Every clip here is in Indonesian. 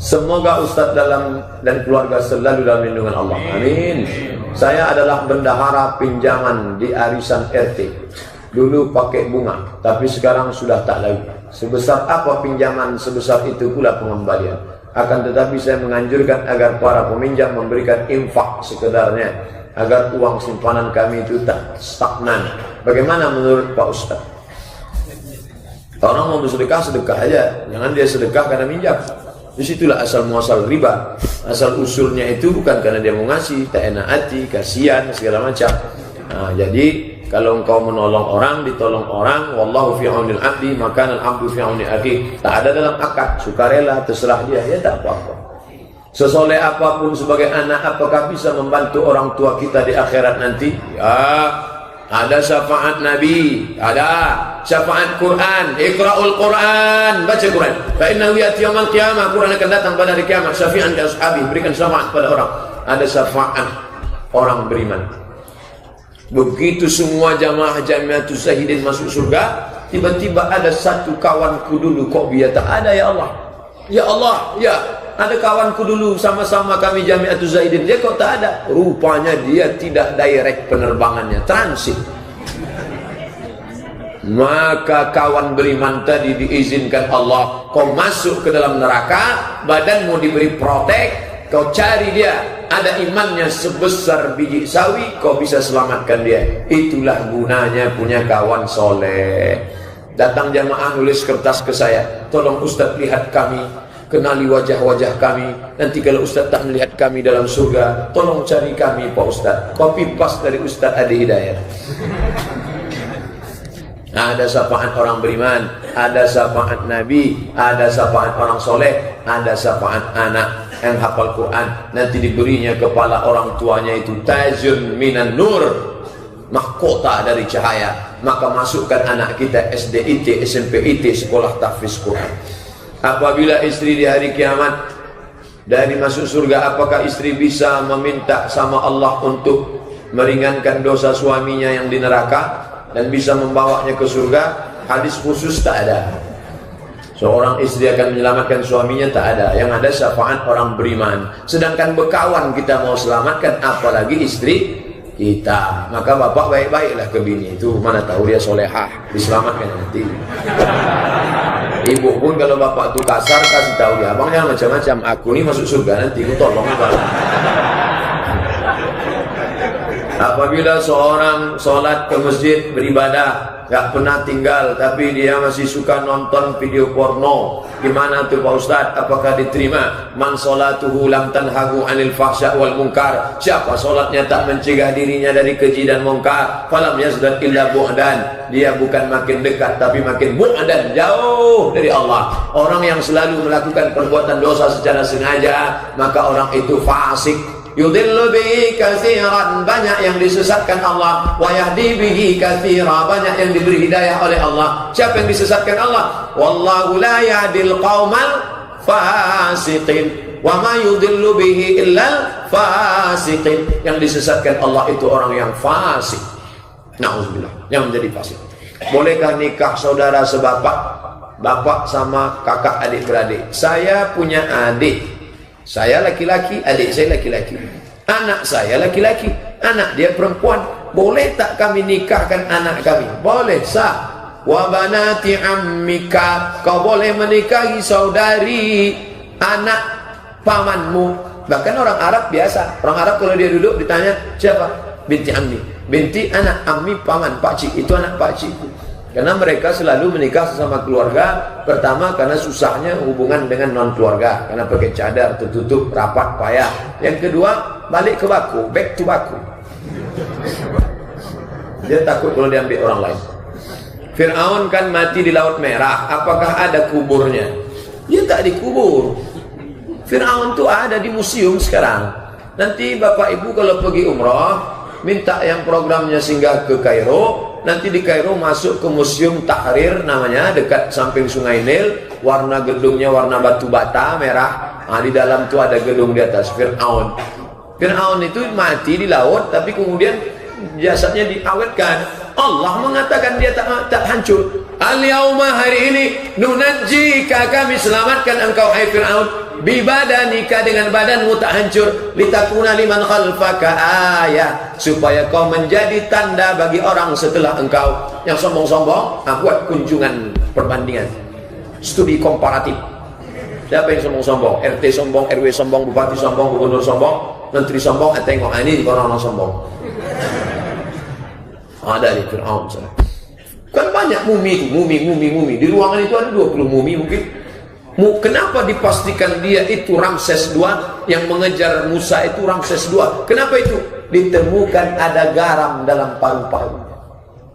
Semoga Ustadz dan keluarga selalu dalam lindungan Allah. Amin. Saya adalah bendahara pinjaman di arisan RT. Dulu pakai bunga, tapi sekarang sudah tak lagi. Sebesar apa pinjaman, sebesar itu pula pengembalian. Akan tetapi saya menganjurkan agar para peminjam memberikan infak sekedarnya, agar uang simpanan kami itu tak stagnan. Bagaimana menurut Pak Ustadz? Orang mau bersedekah, sedekah aja. Jangan dia sedekah karena minjam. Disitulah asal muasal riba. Asal usulnya itu bukan karena dia mau ngasih, tak enak hati, kasihan, segala macam. Nah, jadi kalau engkau menolong orang, ditolong orang, wallahu fi aunil abdi, maka al-abdu fi auni akhi. Tak ada dalam akad, sukarela, terserah dia, ya tak apa-apa. Sesoleh apapun sebagai anak, apakah bisa membantu orang tua kita di akhirat nanti? Ya, ada syafaat Nabi, ada syafaat Quran. Iqra'ul Quran, baca Quran. Fa innahu ya'ti yaumil qiyamah, Quran akan datang pada hari kiamat. Syafi'an li ashabi, berikan syafaat pada orang. Ada syafaat orang beriman. Begitu semua jamaah Jamiatus Zahidin masuk surga, tiba-tiba ada satu kawanku dulu kok biar tak ada, ya Allah. Ya Allah, ya. Ada kawanku dulu sama-sama kami Jamiatus Zahidin, dia kok tak ada. Rupanya dia tidak direct penerbangannya, transit. Maka kawan beriman tadi diizinkan Allah, kau masuk ke dalam neraka, badanmu diberi protek, kau cari dia. Ada imannya sebesar biji sawi, kau bisa selamatkan dia. Itulah gunanya punya kawan soleh. Datang jamaah nulis kertas ke saya, tolong Ustadz lihat kami, kenali wajah-wajah kami. Nanti kalau Ustadz tak melihat kami dalam surga, tolong cari kami Pak Ustadz. Copy paste dari Ustadz Adi Hidayat. Ada syafaat orang beriman, ada syafaat Nabi, ada syafaat orang soleh, ada syafaat anak yang hafal Quran. Nanti diberinya kepala orang tuanya itu tajun minan nur, mahkota dari cahaya. Maka masukkan anak kita SDIT, SMPIT, sekolah tahfiz Quran. Apabila istri di hari kiamat dari masuk surga, apakah istri bisa meminta sama Allah untuk meringankan dosa suaminya yang di neraka dan bisa membawanya ke surga? Hadis khusus tak ada. Seorang istri akan menyelamatkan suaminya, tak ada. Yang ada syafaat orang beriman. Sedangkan bekawan kita mau selamatkan, apalagi istri kita. Maka bapak baik-baiklah ke bini itu, mana tahu dia solehah, diselamatkan nanti. Ibu pun kalau bapak itu kasar, kasih tahu dia, abang jangan macam-macam, aku ini masuk surga nanti, aku tolong abang. Apabila seorang sholat ke masjid beribadah, gak pernah tinggal, tapi dia masih suka nonton video porno, gimana tuh Pak Ustadz? Apakah diterima? Man sholatuhu lam tanhahu anil fahsya wal munkar. Siapa sholatnya tak mencegah dirinya dari keji dan munkar, falam yazdad illa bu'dan. Dia bukan makin dekat, tapi makin bu'dan, jauh dari Allah. Orang yang selalu melakukan perbuatan dosa secara sengaja, maka orang itu fasik. Yudillu bihi katsiran, banyak yang disesatkan Allah. Wa yahdi bihi katsira, banyak yang diberi hidayah oleh Allah. Siapa yang disesatkan Allah? Wallahu la yahdil qaumal fasiqin. Wa ma yudillu bihi illal fasiqin. Yang disesatkan Allah itu orang yang fasik. Nauzubillah, yang menjadi fasik. Bolehkah nikah saudara sebapak, bapak sama kakak adik beradik? Saya punya adik, saya laki-laki, adik saya laki-laki. Anak saya laki-laki, anak dia perempuan. Boleh tak kami nikahkan anak kami? Boleh, sah. Wa banati ammika, kau boleh menikahi saudari anak pamanmu. Bahkan orang Arab biasa. Orang Arab kalau dia duduk ditanya, siapa? Binti ammi. Binti anak ammi, paman, pakcik. Itu anak pakcik. Karena mereka selalu menikah sesama keluarga. Pertama karena susahnya hubungan dengan non keluarga, karena pakai cadar, tertutup, rapat, payah. Yang kedua, balik ke baku, back to baku. Dia takut kalau diambil orang lain. Fir'aun kan mati di Laut Merah. Apakah ada kuburnya? Dia tak dikubur. Fir'aun tuh ada di museum sekarang. Nanti bapak ibu kalau pergi umrah, minta yang programnya singgah ke Kairo. Nanti di Kairo masuk ke Museum Tahrir namanya, dekat samping Sungai Nil. Warna gedungnya warna batu bata merah. Di dalam itu ada gedung di atas. Fir'aun. Fir'aun itu mati di laut, tapi kemudian jasadnya diawetkan. Allah mengatakan dia tak hancur. Al-yauma, hari ini, nunajjika, kami selamatkan engkau hai Fir'aun, bibadanika, dengan badanmu tak hancur, litakuna liman khalfaka ayah, supaya kau menjadi tanda bagi orang setelah engkau. Yang sombong-sombong, buat kunjungan perbandingan, studi komparatif. Siapa yang sombong-sombong? RT sombong, RW sombong, bupati sombong, gubernur sombong, menteri sombong. Tengok ini orang-orang sombong. Ada di Fir'aun. Kan banyak mumi itu, mumi. Di ruangan itu ada 20 mumi mungkin. Kenapa dipastikan dia itu Ramses II? Yang mengejar Musa itu Ramses II. Kenapa itu? Ditemukan ada garam dalam paru-parunya.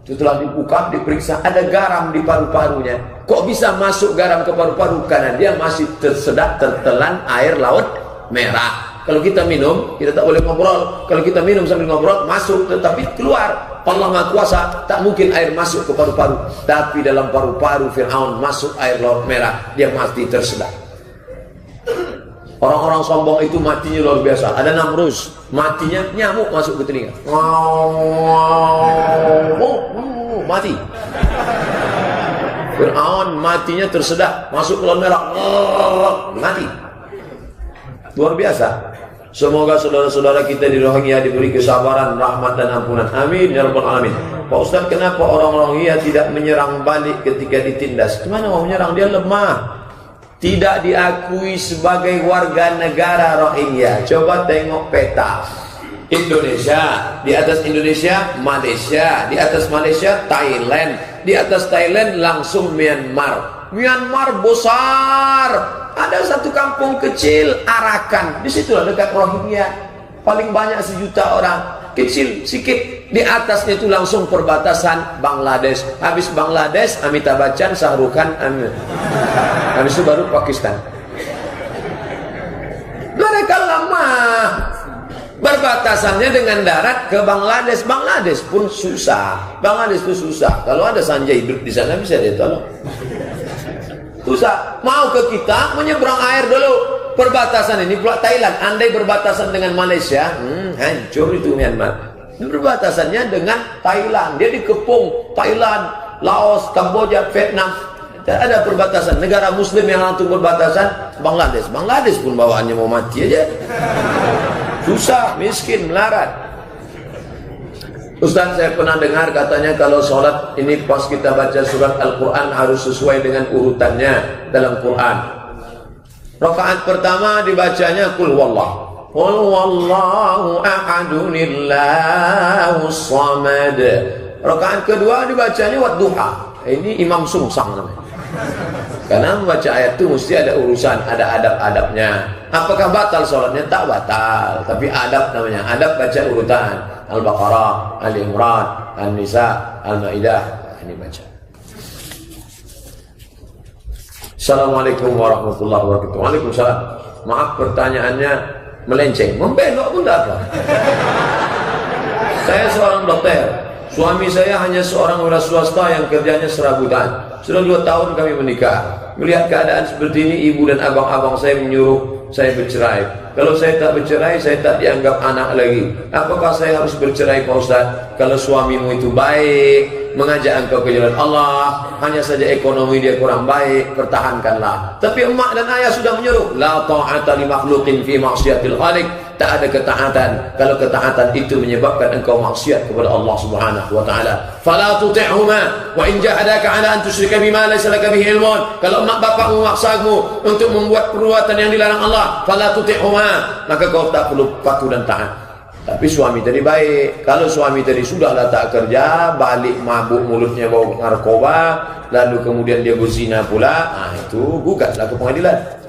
Setelah dibuka, diperiksa, ada garam di paru-parunya. Kok bisa masuk garam ke paru-paru? Karena dia masih tersedak tertelan air laut merah. Kalau kita minum, kita tak boleh ngobrol. Kalau kita minum sambil ngobrol, masuk tetapi keluar. Allah Maha Kuasa, tak mungkin air masuk ke paru-paru. Tapi dalam paru-paru Fir'aun masuk air laut merah. Dia mati tersedak. Orang-orang sombong itu matinya luar biasa. Ada Namrus, matinya nyamuk masuk ke telinga. Mati. Fir'aun matinya tersedak, masuk ke laut merah. Mati. Luar biasa. Semoga saudara-saudara kita di Rohingya diberi kesabaran, rahmat dan ampunan. Amin ya rabbal alamin. Pak Ustaz, kenapa orang Rohingya tidak menyerang balik ketika ditindas? Gimana mau menyerang? Dia lemah, tidak diakui sebagai warga negara Rohingya. Coba tengok peta Indonesia, di atas Indonesia Malaysia, di atas Malaysia Thailand, di atas Thailand langsung Myanmar. Myanmar besar. Ada satu kampung kecil Arakan, di situlah dekat Rohingya, paling banyak 1 juta orang, kecil sikit. Di atasnya itu langsung perbatasan Bangladesh. Habis Bangladesh Amitabh Bachchan, Shah Rukh Khan, habis itu baru Pakistan. Mereka lemah. Berbatasannya dengan darat ke Bangladesh. Bangladesh pun susah. Bangladesh itu susah. Kalau ada Sanjay hidup di sana bisa dia tolong. Susah. Mau ke kita menyeberang air dulu. Perbatasan ini pula Thailand. Andai berbatasan dengan Malaysia, hancur itu Myanmar. Berbatasannya dengan Thailand. Dia dikepung Thailand, Laos, Kamboja, Vietnam. Tak ada perbatasan. Negara Muslim yang langsung berbatasan Bangladesh. Bangladesh pun bawaannya mau mati aja. Susah, miskin, melarat. Ustaz, saya pernah dengar katanya kalau sholat ini pas kita baca surat Al-Quran harus sesuai dengan urutannya dalam Quran. Rakaat pertama dibacanya Qul Wallah. Qul Wallahu ahadunillahus samad. Rakaat kedua dibacanya Wadduha. Ini Imam Sungsang namanya. Karena membaca ayat itu mesti ada urusan, ada adab-adabnya. Apakah batal sholatnya? Tak batal, tapi adab namanya. Adab baca urutan. Al-Baqarah, Al-Imran, An-Nisa, Al-Maidah. Ini baca. Assalamualaikum warahmatullahi wabarakatuh. Waalaikumsalam. Maaf pertanyaannya melenceng. Membelok pun tak apa. Saya seorang dokter. Suami saya hanya seorang wira swasta yang kerjanya serabutan. Sudah 2 tahun kami menikah. Melihat keadaan seperti ini, ibu dan abang-abang saya menyuruh saya bercerai. Kalau saya tak bercerai, saya tak dianggap anak lagi. Apakah saya harus bercerai, Pak Ustaz? Kalau suamimu itu baik, mengajak engkau ke jalan Allah, hanya saja ekonomi dia kurang baik, pertahankanlah. Tapi emak dan ayah sudah menyuruh, la ta'ata li makhluqin fi ma'siyatil khaliq. Tak ada ketaatan kalau ketaatan itu menyebabkan engkau maksiat kepada Allah Subhanahu wa taala. Fala tuti'huma wa in jahadaka 'ala an tusyrika bima laysa laka bihi ilmun. Kalau mak bapakmu memaksamu untuk membuat perbuatan yang dilarang Allah, fala tuti'huma, maka kau tak perlu patuh dan taat. Tapi suami tadi baik. Kalau suami tadi sudahlah tak kerja, balik mabuk, mulutnya bau narkoba, lalu kemudian dia berzina pula, itu gugatlah ke pengadilan.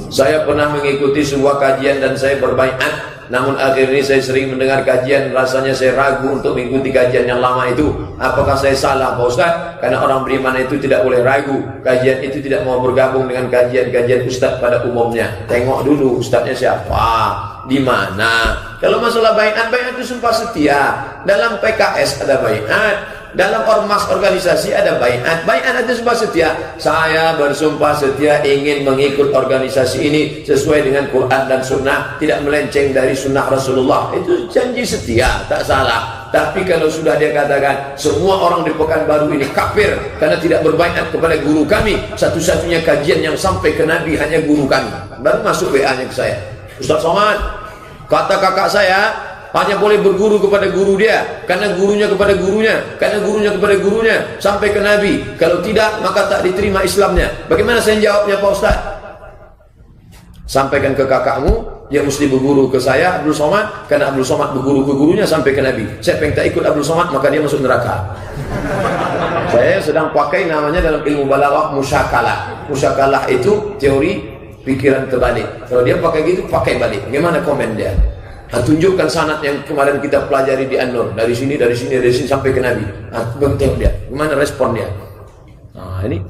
Saya pernah mengikuti sebuah kajian dan saya berbaiat. Namun akhir ini saya sering mendengar kajian, rasanya saya ragu untuk mengikuti kajian yang lama itu. Apakah saya salah, Pak Ustaz? Karena orang beriman itu tidak boleh ragu. Kajian itu tidak mau bergabung dengan kajian-kajian Ustaz pada umumnya. Tengok dulu Ustaznya siapa, di mana. Kalau masalah baiat itu sumpah setia. Dalam PKS ada baiat. Dalam ormas organisasi ada baiat. Baiat itu sumpah setia. Saya bersumpah setia ingin mengikut organisasi ini sesuai dengan Quran dan Sunnah, tidak melenceng dari Sunnah Rasulullah. Itu janji setia, tak salah. Tapi kalau sudah dia katakan semua orang di Pekanbaru ini kafir karena tidak berbaiat kepada guru kami, satu-satunya kajian yang sampai ke Nabi hanya guru kami, baru masuk WA-nya ke saya, Ustaz Somad, kata kakak saya hanya boleh berguru kepada guru dia, karena gurunya kepada gurunya, karena gurunya kepada gurunya, sampai ke Nabi. Kalau tidak, maka tak diterima Islamnya. Bagaimana saya jawabnya Pak Ustaz? Sampaikan ke kakakmu, dia mesti berguru ke saya, Abdul Somad, karena Abdul Somad berguru ke gurunya sampai ke Nabi. Saya pengen tak ikut Abdul Somad, maka dia masuk neraka. Saya sedang pakai namanya dalam ilmu balaghah musyakalah. Musyakalah itu teori pikiran terbalik. Kalau dia pakai gitu, pakai balik. Bagaimana komen dia? Nah, tunjukkan sanad yang kemarin kita pelajari di An-Nur, dari sini sampai ke Nabi. Nah, tengok dia, gimana respon dia. Nah, ini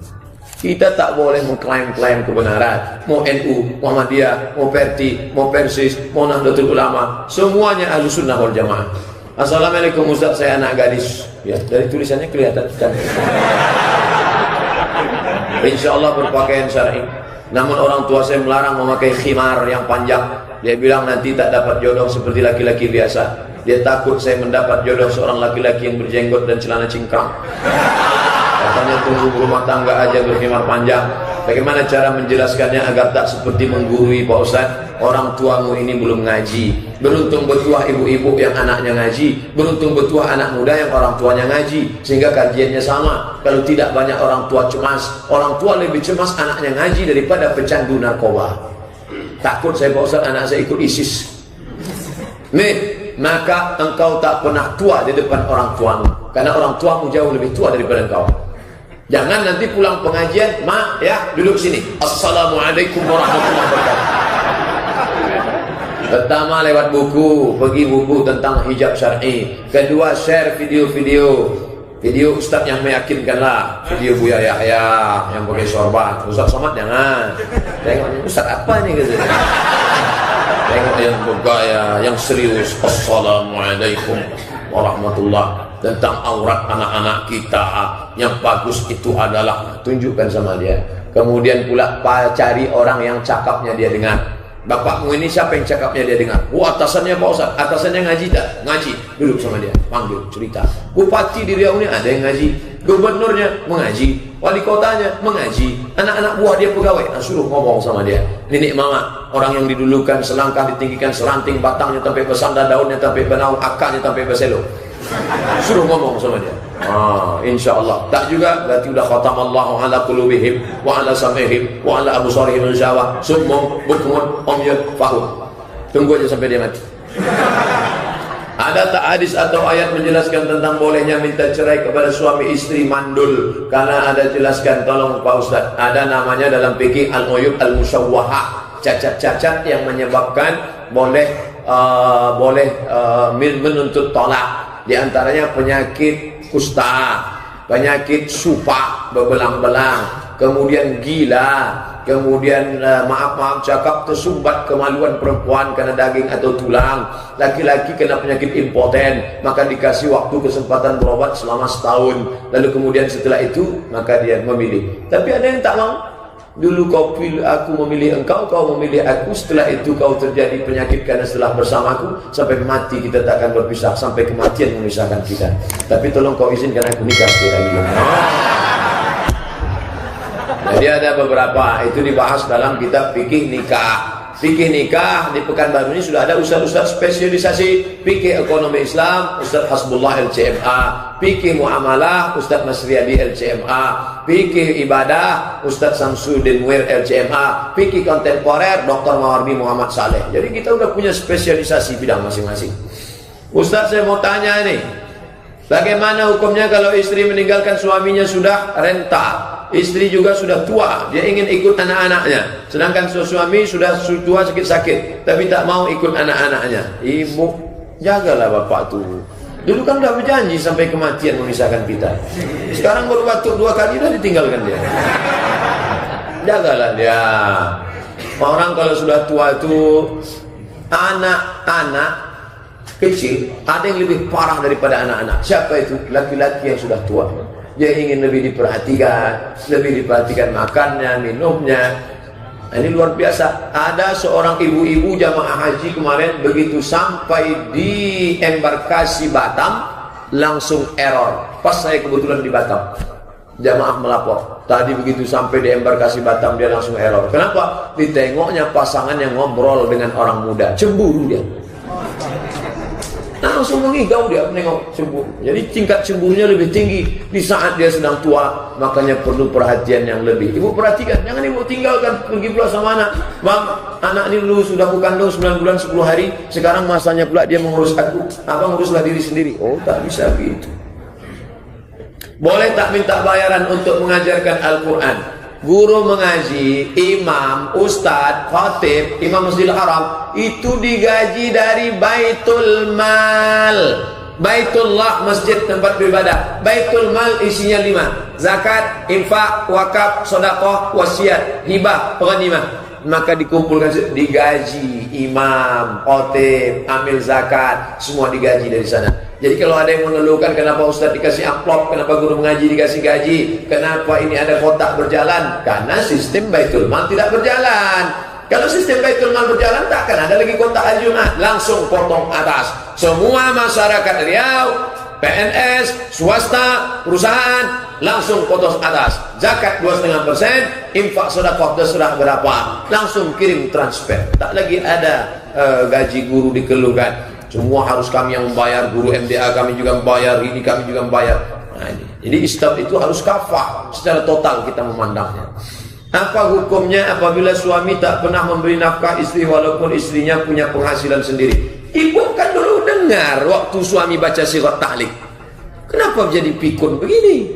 kita tak boleh mengklaim-klaim kebenaran. Mau NU, Muhammadiyah, mau Perti, mau Persis, mau Nahdlatul Ulama, semuanya Ahlussunnah wal Jamaah. Assalamualaikum Ustaz, saya anak gadis. Ya, dari tulisannya kelihatan kan. Insyaallah berpakaian syar'i. Namun orang tua saya melarang memakai khimar yang panjang. Dia bilang nanti tak dapat jodoh seperti laki-laki biasa. Dia takut saya mendapat jodoh seorang laki-laki yang berjenggot dan celana cingkrang. Katanya tunggu berumah tangga aja berkhimar panjang. Bagaimana cara menjelaskannya agar tak seperti menggurui Pak Ustaz? Orang tuamu ini belum ngaji. Beruntung bertuah ibu-ibu yang anaknya ngaji. Beruntung bertuah anak muda yang orang tuanya ngaji. Sehingga kajiannya sama. Kalau tidak banyak orang tua cemas. Orang tua lebih cemas anaknya ngaji daripada pecandu narkoba. Takut saya Pak Ustaz anak saya ikut ISIS. Maka engkau tak pernah tua di depan orang tuamu. Karena orang tuamu jauh lebih tua daripada engkau. Jangan nanti pulang pengajian, mak ya duduk sini. Assalamualaikum warahmatullahi wabarakatuh. Pertama lewat buku, pergi buku tentang hijab syar'i. Kedua share video ustaz yang meyakinkan lah. Video Buya Yahya yang pakai sorban. Ustaz Somad jangan. Tengok ustaz apa nih gitu. Tengok yang bergaya, yang serius. Assalamualaikum warahmatullahi. Tentang aurat anak-anak kita yang bagus itu adalah tunjukkan sama dia. Kemudian pula cari orang yang cakapnya dia dengar. Bapakmu ini siapa yang cakapnya dia dengar? Atasannya Pak Ustaz. Atasannya ngaji tak? Ngaji. Duduk sama dia, panggil, cerita. Bupati di Riau ini ada yang ngaji. Gubernurnya mengaji. Wali kotanya mengaji. Anak-anak buah dia pegawai. Nah, suruh ngomong sama dia. Nenek mama, orang yang didulukan selangkah ditinggikan selanting, batangnya sampai bersandar, daunnya sampai benaung, akarnya sampai berselo. Suruh ngomong sama dia. InsyaAllah. Tak juga berarti udah khatamallahu ala qulubihim wa ala sam'ihim wa ala absarihim insyaAllah. Summun bukmun umyun fahum. Tunggu aja sampai dia mati. Ada tak hadis atau ayat menjelaskan tentang bolehnya minta cerai kepada suami istri mandul? Karena ada jelaskan, tolong Pak Ustaz. Ada namanya dalam fikih al-uyub al-musyawwahah, cacat-cacat yang menyebabkan boleh menuntut tolak. Di antaranya penyakit kusta, penyakit supak berbelang-belang, kemudian gila, kemudian maaf cakap tersumbat kemaluan perempuan karena daging atau tulang, laki-laki kena penyakit impoten, maka dikasih waktu kesempatan berobat selama setahun, lalu kemudian setelah itu maka dia memilih. Tapi ada yang tak mau. Dulu kau pilih aku, memilih engkau, kau memilih aku. Setelah itu kau terjadi penyakit karena setelah bersamaku. Sampai mati kita tak akan berpisah. Sampai kematian memisahkan kita. Tapi tolong kau izinkan aku nikah sekali lagi. Jadi ada beberapa, itu dibahas dalam kitab fikih nikah. Fikih nikah di Pekanbaru ini sudah ada ustaz-ustaz spesialisasi. Fikih ekonomi Islam, Ustaz Hasbullah LCMA. Fikih muamalah, Ustaz Masriyadi LCMA. Fikih ibadah, Ustaz Samsuddin Muir LCMA. Fikih kontemporer, Dr. Mawardi Muhammad Saleh. Jadi kita udah punya spesialisasi bidang masing-masing. Ustaz, saya mau tanya nih, bagaimana hukumnya kalau istri meninggalkan suaminya sudah renta? Istri juga sudah tua, dia ingin ikut anak-anaknya. Sedangkan suami sudah tua sakit-sakit, tapi tak mau ikut anak-anaknya. Ibu, jagalah bapak tuh. Dulu kan udah berjanji sampai kematian memisahkan kita. Sekarang baru batuk 2 kali udah ditinggalkan dia. Jagalah dia. Orang kalau sudah tua itu, anak-anak kecil ada yang lebih parah daripada anak-anak. Siapa itu? Laki-laki yang sudah tua. Dia ingin lebih diperhatikan makannya, minumnya. Ini luar biasa. Ada seorang ibu-ibu jamaah haji kemarin, begitu sampai di embarkasi Batam langsung error. Pas saya kebetulan di Batam, jamaah melapor, tadi begitu sampai di embarkasi Batam dia langsung error. Kenapa? Ditengoknya pasangan yang ngobrol dengan orang muda, cemburu dia. Langsung mengigau dia menengok cemburu. Jadi tingkat cemburunya lebih tinggi di saat dia sedang tua. Makanya perlu perhatian yang lebih. Ibu perhatikan, jangan ibu tinggalkan pergi pula sama anak. Bang, anak ini dulu sudah kandung 9 bulan 10 hari, sekarang masanya pula dia mengurus aku. Abang uruslah diri sendiri. Oh, tak bisa begitu. Boleh tak minta bayaran untuk mengajarkan Al-Quran? Guru mengaji, imam, ustadz, khatib, imam Masjidil Haram itu digaji dari Baitul Mal. Baitullah, masjid tempat beribadah. Baitul Mal isinya 5: zakat, infak, wakaf, sedekah, wasiat, hibah, ghanimah. Maka dikumpulkan, digaji imam, khatib, amil zakat, semua digaji dari sana. Jadi kalau ada yang mengeluhkan kenapa ustaz dikasih amplop, kenapa guru mengaji dikasih gaji, kenapa ini ada kotak berjalan, karena sistem Baitul Mal tidak berjalan. Kalau sistem Baitul Mal berjalan, takkan ada lagi kotak Al-Jumat, langsung potong atas. Semua masyarakat Riau, PNS, swasta, perusahaan, langsung potong atas. Zakat 2,5%, infak sedekah terserah berapa, langsung kirim transfer. Tak lagi ada gaji guru dikeluhkan. Semua harus kami yang membayar, guru MDA kami juga membayar, ini kami juga membayar. Nah, ini. Jadi Islam itu harus kafah secara total kita memandangnya. Apa hukumnya apabila suami tak pernah memberi nafkah istri walaupun istrinya punya penghasilan sendiri? Ibu kan dulu dengar waktu suami baca sirat tahlik. Kenapa jadi pikun begini?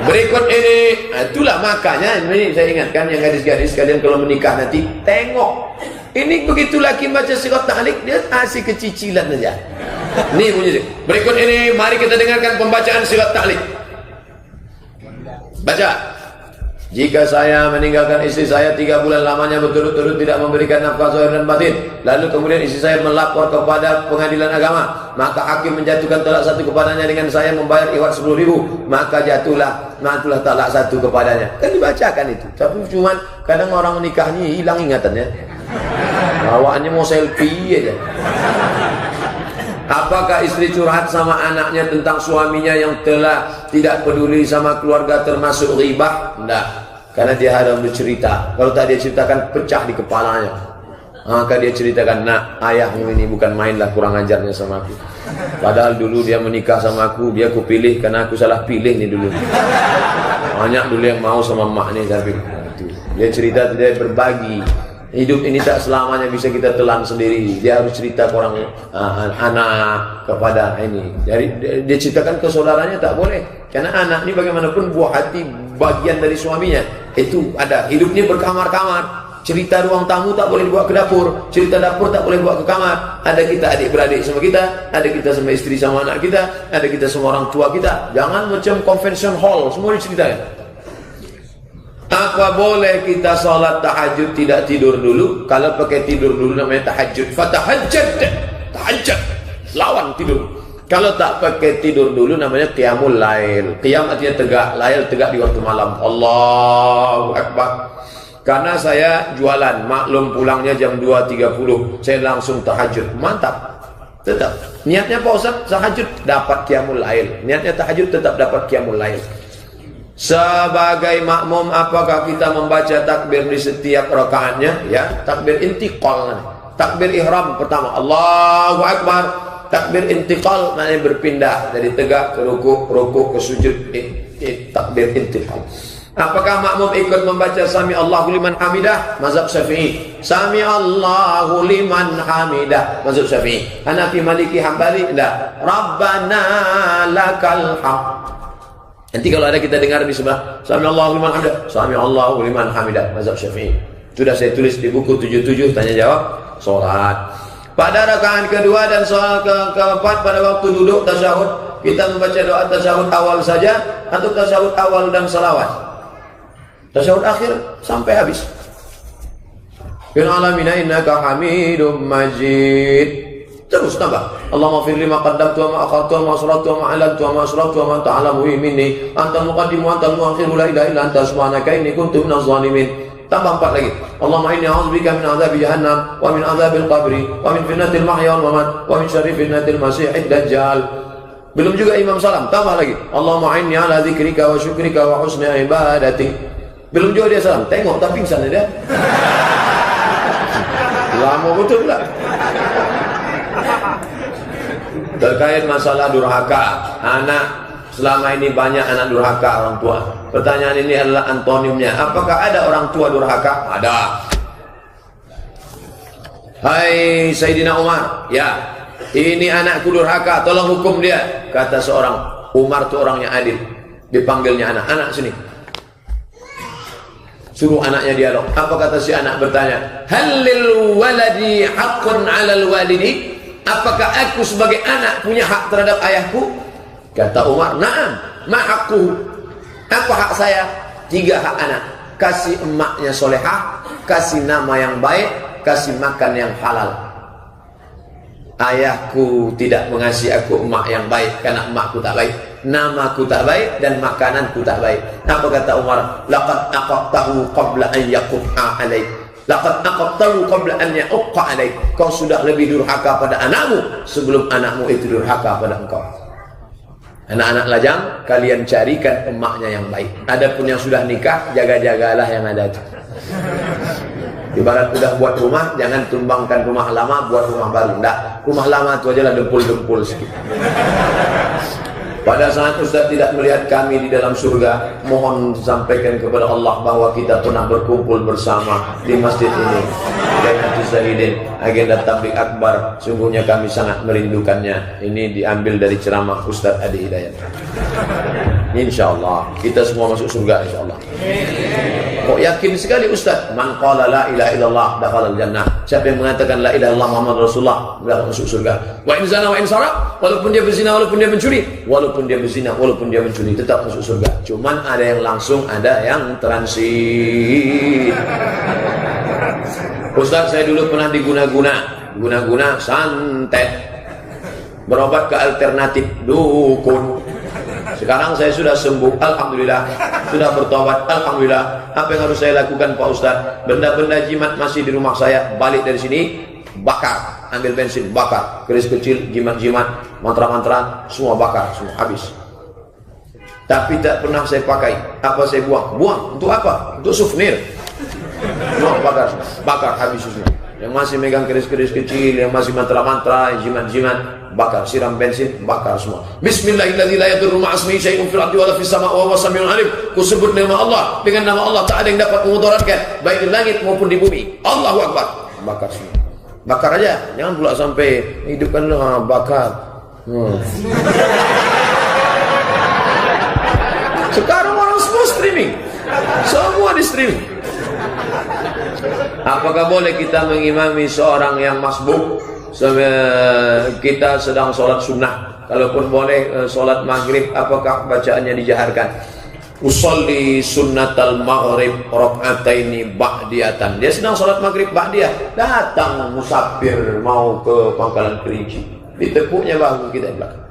Berikut ini, itulah makanya ini saya ingatkan yang gadis-gadis kalian kalau menikah nanti tengok. Ini begitu laki baca sirat tahlik, dia asik kecicilan saja. Nih bunyi. Berikut ini mari kita dengarkan pembacaan sirat tahlik. Baca. Jika saya meninggalkan istri saya 3 bulan lamanya berturut-turut tidak memberikan nafkah zahir dan batin, lalu kemudian istri saya melapor kepada pengadilan agama, maka hakim menjatuhkan talak 1 kepadanya dengan saya membayar iwat 10.000, maka jatuhlah talak 1 kepadanya. Kan dibacakan itu. Tapi cuman kadang orang menikah ini hilang ingatannya. Bawaannya mau selfie aja. Apakah istri curhat sama anaknya tentang suaminya yang telah tidak peduli sama keluarga termasuk ghibah? Tidak, karena dia harus bercerita. Kalau tak dia ceritakan pecah di kepalanya. Maka dia ceritakan, nak, ayahmu ini bukan mainlah kurang ajarnya sama aku. Padahal dulu dia menikah sama aku, dia aku pilih karena aku salah pilih nih dulu. Banyak dulu yang mau sama mak nih, tapi dia cerita, dia berbagi. Hidup ini tak selamanya bisa kita telan sendiri. Dia harus cerita ke orang anak kepada ini. Jadi dia ceritakan ke saudaranya tak boleh. Karena anak ini bagaimanapun buah hati bagian dari suaminya. Itu ada. Hidupnya berkamar-kamar. Cerita ruang tamu tak boleh dibawa ke dapur. Cerita dapur tak boleh dibawa ke kamar. Ada kita adik-beradik sama kita. Ada kita sama istri sama anak kita. Ada kita sama orang tua kita. Jangan macam convention hall. Semua diceritakan. Apa boleh kita salat tahajud tidak tidur dulu? Kalau pakai tidur dulu namanya tahajud. Fatahajjad, tahajud, lawan tidur. Kalau tak pakai tidur dulu namanya qiyamul lail. Qiyam artinya tegak, lail tegak di waktu malam. Allahu Akbar. Karena saya jualan, maklum pulangnya jam 2.30, saya langsung tahajud. Mantap. Tetap. Niatnya Pak Ustaz, tahajud dapat qiyamul lail. Niatnya tahajud tetap dapat qiyamul lail. Sebagai makmum, apakah kita membaca takbir di setiap rakaatnya? Ya, takbir intiqal. Takbir ihram pertama, Allahu Akbar. Takbir intiqal maknanya berpindah dari tegak ke rukuk ke sujud. Takbir intiqal. Apakah makmum ikut membaca Sami Allahu liman hamidah? Mazhab Syafi'i. Sami Allahu liman hamidah. Mazhab Syafi'i. Hanafi, Maliki, Hambali tidak. Rabbana lakal hamd. Nanti kalau ada kita dengar di sebelah Sami Allahu liman hamidah, Sami Allahu liman hamidah, mazhab Syafi'i. Sudah saya tulis di buku 77 tanya jawab salat. Pada rakaat kedua dan soal keempat pada waktu duduk tasyahud, kita membaca doa tasyahud awal saja atau tasyahud awal dan salawat? Tasyahud akhir sampai habis. Ya alamina innaka Hamidum Majid. Terus tambah. Allahumma fir lima qaddamtu wa ma akhartu wa ma asrartu wa ma a'lantu wa ma asrartu wa ma anta a'lamu minni. Antal muqaddimu wa antal muakhiru la ilaha illa anta subhanaka inni kuntu minaz zalimin. Tambah 4 lagi. Allahumma inni a'udzubika min adzabi jahannam wa min adzabil qabri wa min fitnatil mahya wal mamat wa min syarri fitnatil masiihid dajjal. Belum juga Imam Salam, tambah lagi. Allahumma inni ala dzikrika wa syukrika wa husni ibadati. Belum juga dia salam, tengok tak pingsan dia. Lama betul pula. Terkait masalah durhaka, anak selama ini banyak anak durhaka orang tua. Pertanyaan ini adalah antonimnya. Apakah ada orang tua durhaka? Ada. Hai Sayyidina Umar, ya, ini anakku durhaka, tolong hukum dia. Kata seorang, Umar itu orangnya adil. Dipanggilnya anak sini. Suruh anaknya dialog. Apa kata si anak bertanya? Halil waladi haqqun 'alal walidi? Apakah aku sebagai anak punya hak terhadap ayahku? Kata Umar, na'am, ma haqquhu. Apa hak saya? 3 hak anak. Kasih emaknya solehah, kasih nama yang baik, kasih makan yang halal. Ayahku tidak mengasihi aku emak yang baik karena emakku tak baik, namaku tak baik, dan makananku tak baik. Apa kata Umar? Laqad aqaqtahu qabla an yaqqa alaik. Laqad aqaqtahu qabla an yaqqa alaik. Kau sudah lebih durhaka pada anakmu sebelum anakmu itu durhaka pada engkau. Anak-anak lajang, kalian carikan emaknya yang baik. Adapun yang sudah nikah, jaga-jagalah yang ada itu. Ibarat udah buat rumah, jangan tumbangkan rumah lama buat rumah baru. Enggak, rumah lama itu aja lah dempul-dempul sedikit. Pada saat Ustaz tidak melihat kami di dalam surga, mohon sampaikan kepada Allah bahwa kita pernah berkumpul bersama di masjid ini dengan Tuzahidin agenda tabligh akbar. Sungguhnya kami sangat merindukannya. Ini diambil dari ceramah Ustaz Adi Hidayat. InsyaAllah kita semua masuk surga insyaAllah. Kok yakin sekali Ustaz? Man qala la ilaha illallah dakhala al-jannah. Siapa yang mengatakan la ilaha illallah Muhammad Rasulullah, dia masuk surga. Wa in zana wa in saraq, walaupun dia berzina, walaupun dia mencuri, walaupun dia berzina, walaupun dia mencuri, tetap masuk surga. Cuman ada yang langsung, ada yang transit. Ustaz, saya dulu pernah diguna-guna santet, berobat ke alternatif dukun. Sekarang saya sudah sembuh, alhamdulillah. Sudah bertobat, alhamdulillah. Apa yang harus saya lakukan Pak Ustaz? Benda-benda jimat masih di rumah saya. Balik dari sini, bakar. Ambil bensin, bakar. Keris kecil, jimat-jimat, mantra-mantra, semua bakar, semua habis. Tapi tak pernah saya pakai. Apa saya buang? Buang. Untuk apa? Untuk souvenir. Buang, bakar. Bakar, habis semua. Yang masih megang keris-keris kecil, yang masih mantra-mantra, jimat-jimat, bakar. Siram bensin, bakar semua. Bismillahirrahmanirrahim. La yadurru ma'asmihi syai'un fil ardi wala fis sama'i wa huwa samiun alim. Ku sebut nama Allah, dengan nama Allah tak ada yang dapat memudaratkan baik di langit maupun di bumi. Allahu Akbar. Bakar semua. Bakar aja, jangan pula sampai hidupkanlah bakar. Sekarang orang semua streaming. Semua di streaming. Apakah boleh kita mengimami seorang yang masbuk? Kita sedang sholat sunnah. Kalaupun boleh sholat maghrib, apakah bacaannya dijaharkan? Usolli sunnatal maghrib rakaataini ba'diyatan. Dia sedang sholat maghrib ba'diyah. Datang musafir mau ke Pangkalan Kerinci, ditepuknya bahu kita di belakang.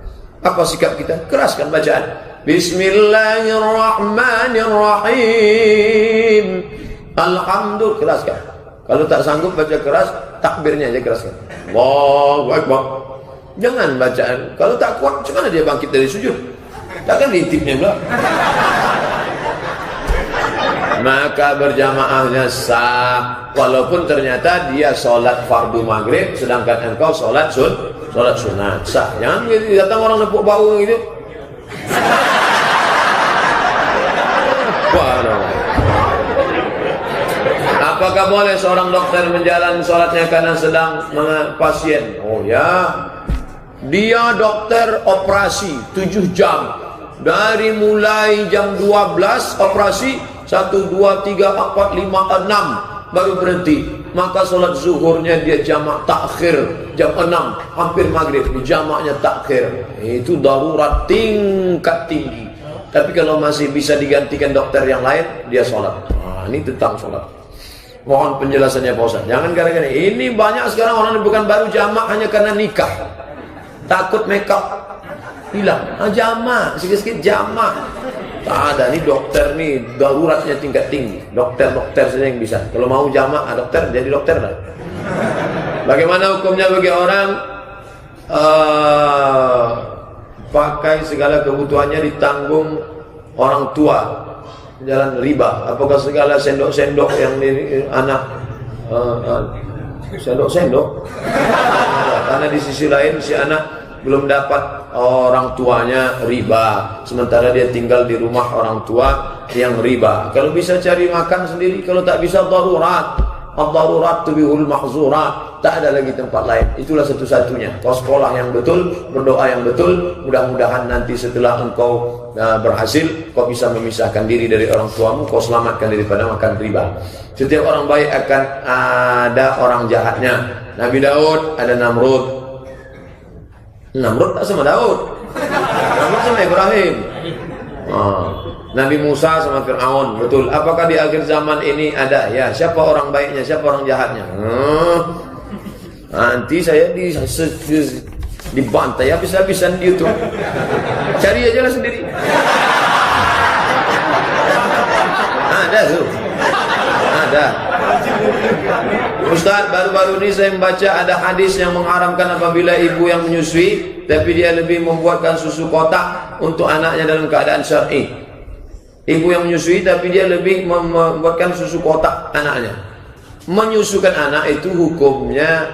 Apa sikap kita? Keraskan bacaan. Bismillahirrahmanirrahim. Alhamdulillah, keraskan. Kalau tak sanggup baca keras, takbirnya aja keraskan. Allahu Akbar. Jangan bacaan. Kalau tak kuat, macam mana dia bangkit dari sujud? Takkan diintipnya pula. Maka berjamaahnya sah. Walaupun ternyata dia sholat fardu maghrib, sedangkan engkau sholat sunat, sah. Jangan datang orang nepuk bau gitu. Apakah boleh seorang dokter menjalani sholatnya karena sedang pasien? Oh ya, dia dokter operasi 7 jam. Dari mulai jam 12 operasi 1, 2, 3, 4, 5, 6 baru berhenti. Maka sholat zuhurnya dia jamak takhir jam 6, hampir maghrib jamaknya takhir. Itu darurat tingkat tinggi. Tapi kalau masih bisa digantikan dokter yang lain, dia sholat. Nah, ini tentang sholat. Mohon penjelasannya Pak Ustaz. Jangan gara-gara ini banyak sekarang orang yang bukan baru jamak hanya karena nikah. Takut makeup hilang. Jamak, sikit-sikit jamak. Tak ada, nih dokter nih daruratnya tingkat tinggi. Dokter saja yang bisa. Kalau mau jamak dokter, jadi dokter lah. Bagaimana hukumnya bagi orang pakai segala kebutuhannya ditanggung orang tua, jalan riba? Apakah segala sendok-sendok yang anak sendok-sendok? Karena di sisi lain si anak belum dapat orang tuanya riba, sementara dia tinggal di rumah orang tua yang riba. Kalau bisa cari makan sendiri, kalau tak bisa darurat. Ad-darurat tubihul mahzurat. Tak ada lagi tempat lain. Itulah satu-satunya. Kau sekolah yang betul, berdoa yang betul, mudah-mudahan nanti setelah engkau berhasil, kau bisa memisahkan diri dari orang tuamu, kau selamatkan daripada makan riba. Setiap orang baik akan ada orang jahatnya. Nabi Daud ada Namrud. Namrud tak sama Daud. Namrud sama Ibrahim. Nabi Musa sama Fir'aun. Betul. Apakah di akhir zaman ini ada? Ya, siapa orang baiknya, siapa orang jahatnya? Nanti saya dibantai habis-habisan di YouTube. Cari aja lah sendiri. Ada tuh. Ada. Ustaz, baru-baru ini saya membaca ada hadis yang mengharamkan apabila ibu yang menyusui, tapi dia lebih membuatkan susu kotak untuk anaknya dalam keadaan syar'i. Ibu yang menyusui tapi dia lebih membuatkan susu kotak anaknya. Menyusukan anak itu hukumnya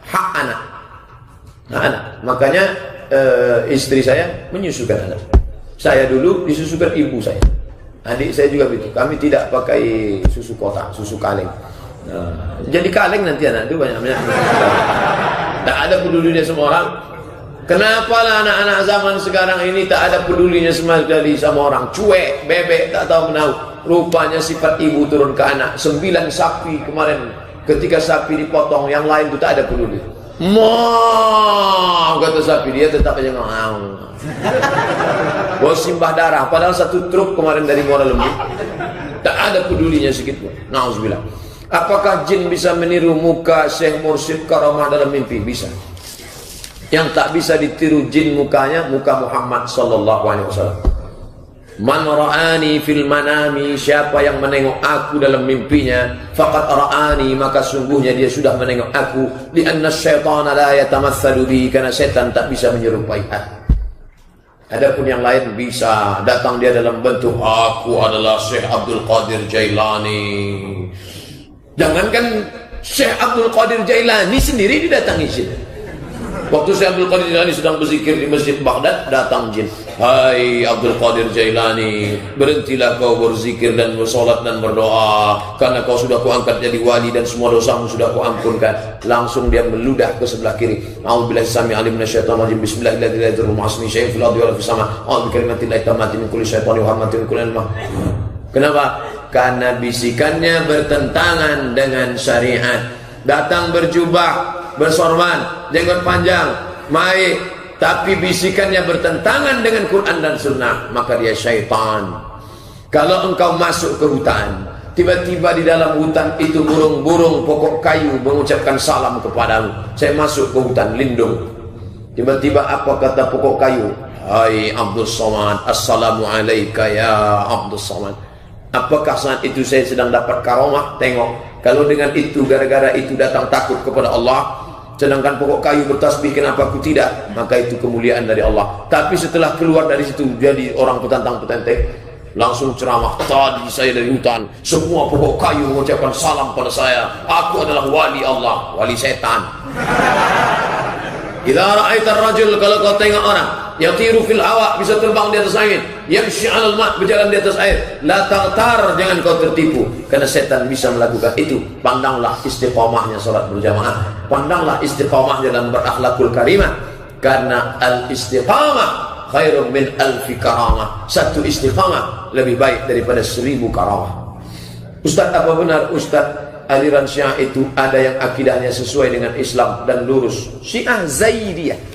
hak anak. Hak anak. Makanya istri saya menyusukan anak. Saya dulu disusukan ibu saya. Adik saya juga begitu. Kami tidak pakai susu kotak, susu kaleng. Jadi kaleng nanti anak itu banyak-banyak. Tak ada pedulinya semua orang. Kenapa lah anak-anak zaman sekarang ini tak ada pedulinya sekali sama orang? Cuek, bebek, tak tahu menahu. Rupanya sifat ibu turun ke anak. 9 sapi kemarin ketika sapi dipotong, yang lain itu tak ada peduli. Mau kata sapi, dia tetap aja ngomong. Bos simbah darah, padahal 1 truk kemarin dari Muara Lembu. Tak ada pedulinya sedikit pun. Nauzubillah. Apakah jin bisa meniru muka Syekh Mursyid Karamah dalam mimpi? Bisa. Yang tak bisa ditiru jin mukanya, muka Muhammad sallallahu alaihi wasallam. Man ra'ani fil manami, siapa yang menengok aku dalam mimpinya, faqad ra'ani, maka sungguhnya dia sudah menengok aku. Lianna syaitana la yatamatsalu bi, karena setan tak bisa menyerupai aku. Adapun yang lain bisa, datang dia dalam bentuk aku adalah Syekh Abdul Qadir Jailani. Jangankan Syekh Abdul Qadir Jailani sendiri didatangi jin. Waktu Syekh Abdul Qadir Jailani sedang berzikir di Masjid Baghdad, datang jin. Hai Abdul Qadir Jailani, berhentilah kau berzikir dan bersolat dan berdoa, karena kau sudah kuangkat jadi wali dan semua dosamu sudah kuampunkan. Langsung dia meludah ke sebelah kiri. A'udzubillahi samii'il 'alim minasyaitonir rajim. Bismillahirrahmanirrahim. Ma'asmi syai'in fil ardi wa fis sama'. A'udzu bikalimatillahi tammati min kulli syaitonin wa hammatin kulli ilmah. Kenapa? Karena bisikannya bertentangan dengan syariat. Datang berjubah, bersorban, jenggot panjang, maik, tapi bisikannya bertentangan dengan Quran dan Sunnah, maka dia syaitan. Kalau engkau masuk ke hutan, tiba-tiba di dalam hutan itu burung-burung pokok kayu mengucapkan salam kepadamu. Saya masuk ke hutan lindung. Tiba-tiba apa kata pokok kayu? Hai Abdul Somad, assalamu alayka ya Abdul Somad. Apakah saat itu saya sedang dapat karomah? Tengok. Kalau dengan itu, gara-gara itu datang takut kepada Allah, sedangkan pokok kayu bertasbih, kenapa aku tidak? Maka itu kemuliaan dari Allah. Tapi setelah keluar dari situ, jadi orang petantang-petenteng, langsung ceramah. Tadi saya dari hutan, semua pokok kayu mengucapkan salam pada saya. Aku adalah wali Allah, wali setan. Idza ra'aitar rajul, kalau kau tengok orang yatiru fil hawa, bisa terbang di atas angin, yamshi 'alal ma', berjalan di atas air, la taghtar, jangan kau tertipu, karena setan bisa melakukan itu. Pandanglah istiqamahnya salat berjamaah, pandanglah istiqamah dalam berakhlakul karimah, karena al istiqamah khairun min alfi karamah. Satu istiqamah lebih baik daripada 1000 karamah. Ustaz, apa benar Ustaz aliran Syiah itu ada yang akidahnya sesuai dengan Islam dan lurus? Syiah Zaidiyah.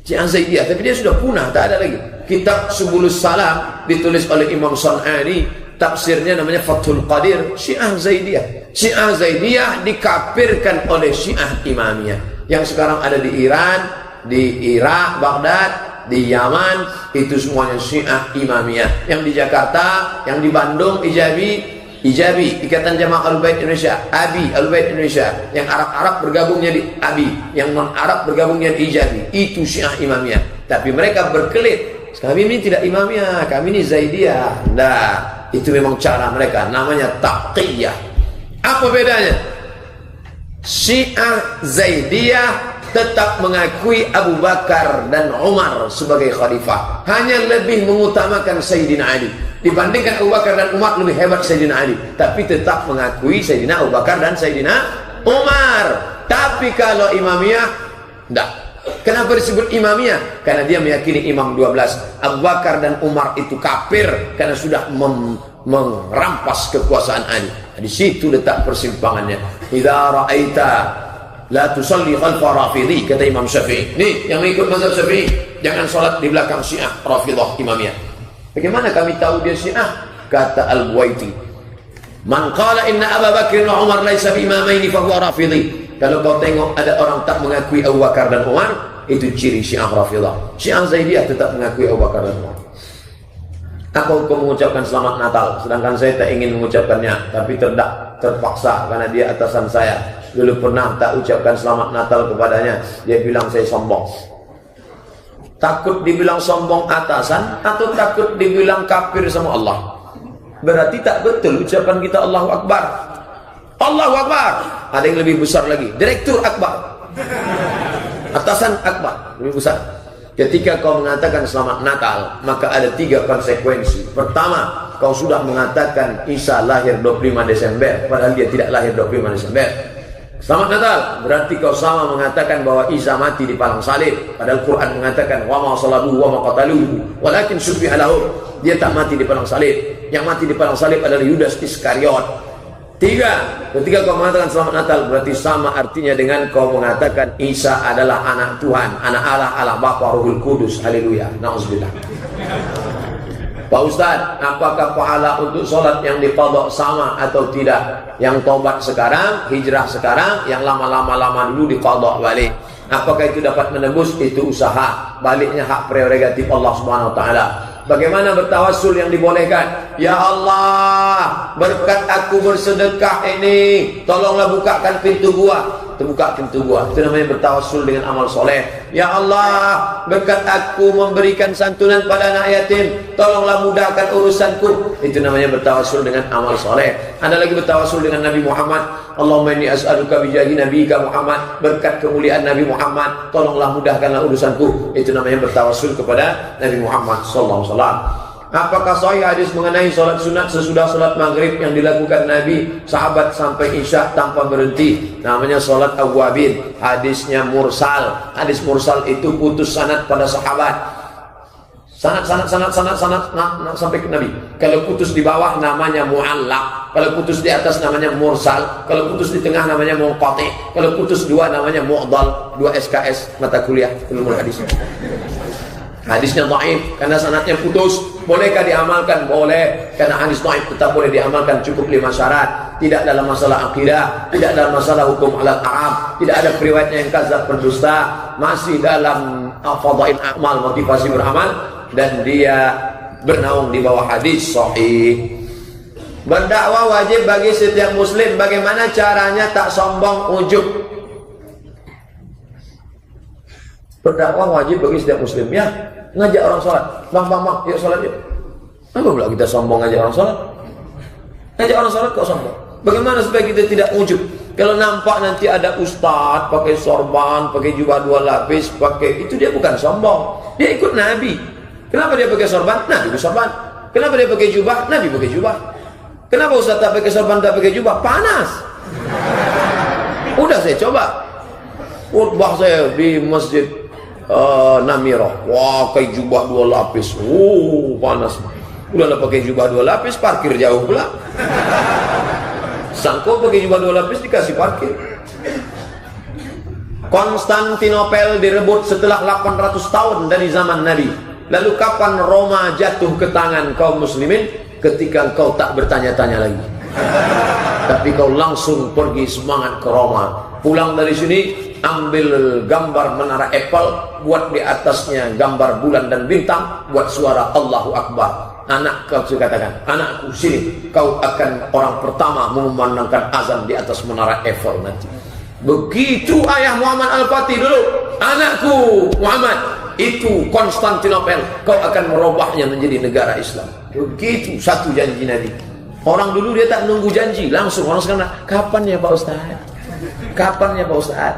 Syiah Zaidiyah, tapi dia sudah punah, tak ada lagi. Kitab Subulus Salam ditulis oleh Imam San'ani, tafsirnya namanya Fathul Qadir. Syiah Zaidiyah. Syiah Zaidiyah dikafirkan oleh Syiah Imamiyah yang sekarang ada di Iran, di Irak, Baghdad, di Yaman itu semuanya Syiah Imamiyah. Yang di Jakarta, yang di Bandung Ijabi, Ikatan Jamaah Ahlul-Bait Indonesia, ABI, Ahlul-Bait Indonesia. Yang Arab-Arab bergabungnya di ABI, yang non-Arab bergabungnya di Ijabi. Itu Syiah Imamiyah. Tapi mereka berkelit, kami ini tidak Imamiyah, kami ini Zaidiyah. Nah, itu memang cara mereka, namanya taqiyah. Apa bedanya? Syiah Zaidiyah tetap mengakui Abu Bakar dan Umar sebagai khalifah, hanya lebih mengutamakan Sayyidina Ali. Dibandingkan Abu Bakar dan Umar, lebih hebat Sayyidina Ali, tapi tetap mengakui Sayyidina Abu Bakar dan Sayyidina Umar. Tapi kalau Imamiyah, tidak. Kenapa disebut Imamiyah? Karena dia meyakini Imam 12. Abu Bakar dan Umar itu kafir karena sudah merampas kekuasaan Ali. Di situ letak persimpangannya. Idza ra'aita la tusalli khalfa rafidhi, kata Imam Syafi'i. Nih, yang ikut mazhab Syafi'i, jangan salat di belakang Syiah Rafidah Imamiyah. Bagaimana kami tahu dia Syiah? Kata Al-Buwaiti, man qala inna Abu Bakr wa Umar laysa bi imamaini fa huwa rafidhi. Kalau kau tengok ada orang tak mengakui Abu Bakar dan Umar, itu ciri Syiah Rafidah. Syiah Zaidiyah tetap mengakui Abu Bakar dan Umar. Apa hukum mengucapkan selamat Natal? Sedangkan saya tak ingin mengucapkannya, tapi terpaksa karena dia atasan saya. Dulu pernah tak ucapkan selamat Natal kepadanya, dia bilang saya sombong. Takut dibilang sombong atasan atau takut dibilang kafir sama Allah? Berarti tak betul ucapan kita Allahu Akbar. Allahu Akbar. Ada yang lebih besar lagi, Direktur Akbar, atasan Akbar, lebih besar. Ketika kau mengatakan selamat Natal, maka ada 3 konsekuensi. Pertama, kau sudah mengatakan Isa lahir 25 Desember, padahal dia tidak lahir 25 Desember. Selamat Natal, berarti kau sama mengatakan bahwa Isa mati di palang salib, padahal Quran mengatakan wa ma salabuhu wa ma qataluhu walakin syubbiha lahum. Dia tak mati di palang salib. Yang mati di palang salib adalah Yudas Iskariot. 3, ketika kau mengatakan selamat Natal, berarti sama artinya dengan kau mengatakan Isa adalah anak Tuhan, anak Allah, Allah Bapa, Ruhul Kudus. Haleluya. Nauzubillah. Pak Ustaz, apakah pahala untuk sholat yang diqadha sama atau tidak? Yang tobat sekarang, hijrah sekarang, yang lama-lama dulu diqadha balik. Apakah itu dapat menembus? Itu usaha. Baliknya hak prerogatif Allah Subhanahu wa taala. Bagaimana bertawassul yang dibolehkan? Ya Allah, berkat aku bersedekah ini, tolonglah bukakan pintu gua. Terbuka pintu gua. Itu namanya bertawassul dengan amal soleh. Ya Allah, berkat aku memberikan santunan pada anak yatim, tolonglah mudahkan urusanku. Itu namanya bertawassul dengan amal soleh. Ada lagi bertawassul dengan Nabi Muhammad. Allahumma inni as'aluka bijahi nabiyika Muhammad, berkat kemuliaan Nabi Muhammad, tolonglah mudahkanlah urusanku. Itu namanya bertawassul kepada Nabi Muhammad sallallahu alaihi wasallam. Apakah sahih hadis mengenai sholat sunat sesudah sholat maghrib yang dilakukan Nabi sahabat sampai isya tanpa berhenti? Namanya sholat awwabin. Hadisnya mursal. Hadis mursal itu putus sanad pada sahabat. Sanad sampai ke Nabi. Kalau putus di bawah namanya mu'allaq. Kalau putus di atas namanya mursal. Kalau putus di tengah namanya munqati. Kalau putus 2 namanya mu'dal. 2 SKS mata kuliah ilmu hadis. Hadisnya dhaif karena sanadnya putus. Bolehkah diamalkan? Boleh. Karena hadis dhaif tetap boleh diamalkan, cukup 5 syarat. Tidak dalam masalah akidah, tidak dalam masalah hukum alat Arab, tidak ada periwayatnya yang kadzab berdusta, masih dalam fadhail amal, motivasi beramal, dan dia bernaung di bawah hadis sahih. Berdakwah wajib bagi setiap muslim. Bagaimana caranya tak sombong ujub? Berdakwah wajib bagi setiap muslim, ya. Ngajak orang sholat, bang, yuk sholat yuk. Apa pula kita sombong ngajak orang sholat? Ngajak orang sholat kok sombong? Bagaimana supaya kita tidak ujub? Kalau nampak nanti ada ustadz pakai sorban, pakai jubah 2 lapis, pakai itu, dia bukan sombong. Dia ikut Nabi. Kenapa dia pakai sorban? Nabi pakai sorban. Kenapa dia pakai jubah? Nabi pakai jubah. Kenapa ustadz tak pakai sorban, tak pakai jubah? Panas. Udah saya coba. Khutbah saya di masjid Namirah, wah pakai jubah 2 lapis, panas. Udahlah pakai jubah 2 lapis, parkir jauh pula. Sangko pakai jubah 2 lapis dikasih parkir. Konstantinopel direbut setelah 800 tahun dari zaman Nabi. Lalu kapan Roma jatuh ke tangan kaum muslimin? Ketika kau tak bertanya-tanya lagi, tapi kau langsung pergi semangat ke Roma. Pulang dari sini ambil gambar menara Eiffel, buat di atasnya gambar bulan dan bintang, buat suara Allahu Akbar. Anak kau katakan, anakku sini, kau akan orang pertama mengumandangkan azan di atas menara Eiffel nanti. Begitu ayah Muhammad Al-Fatih dulu, anakku Muhammad, itu Konstantinopel, kau akan merubahnya menjadi negara Islam. Begitu satu janji Nabi. Orang dulu dia tak nunggu janji, langsung orang sekarang, kapan ya Pak Ustaz? Kapan ya Pak Ustaz?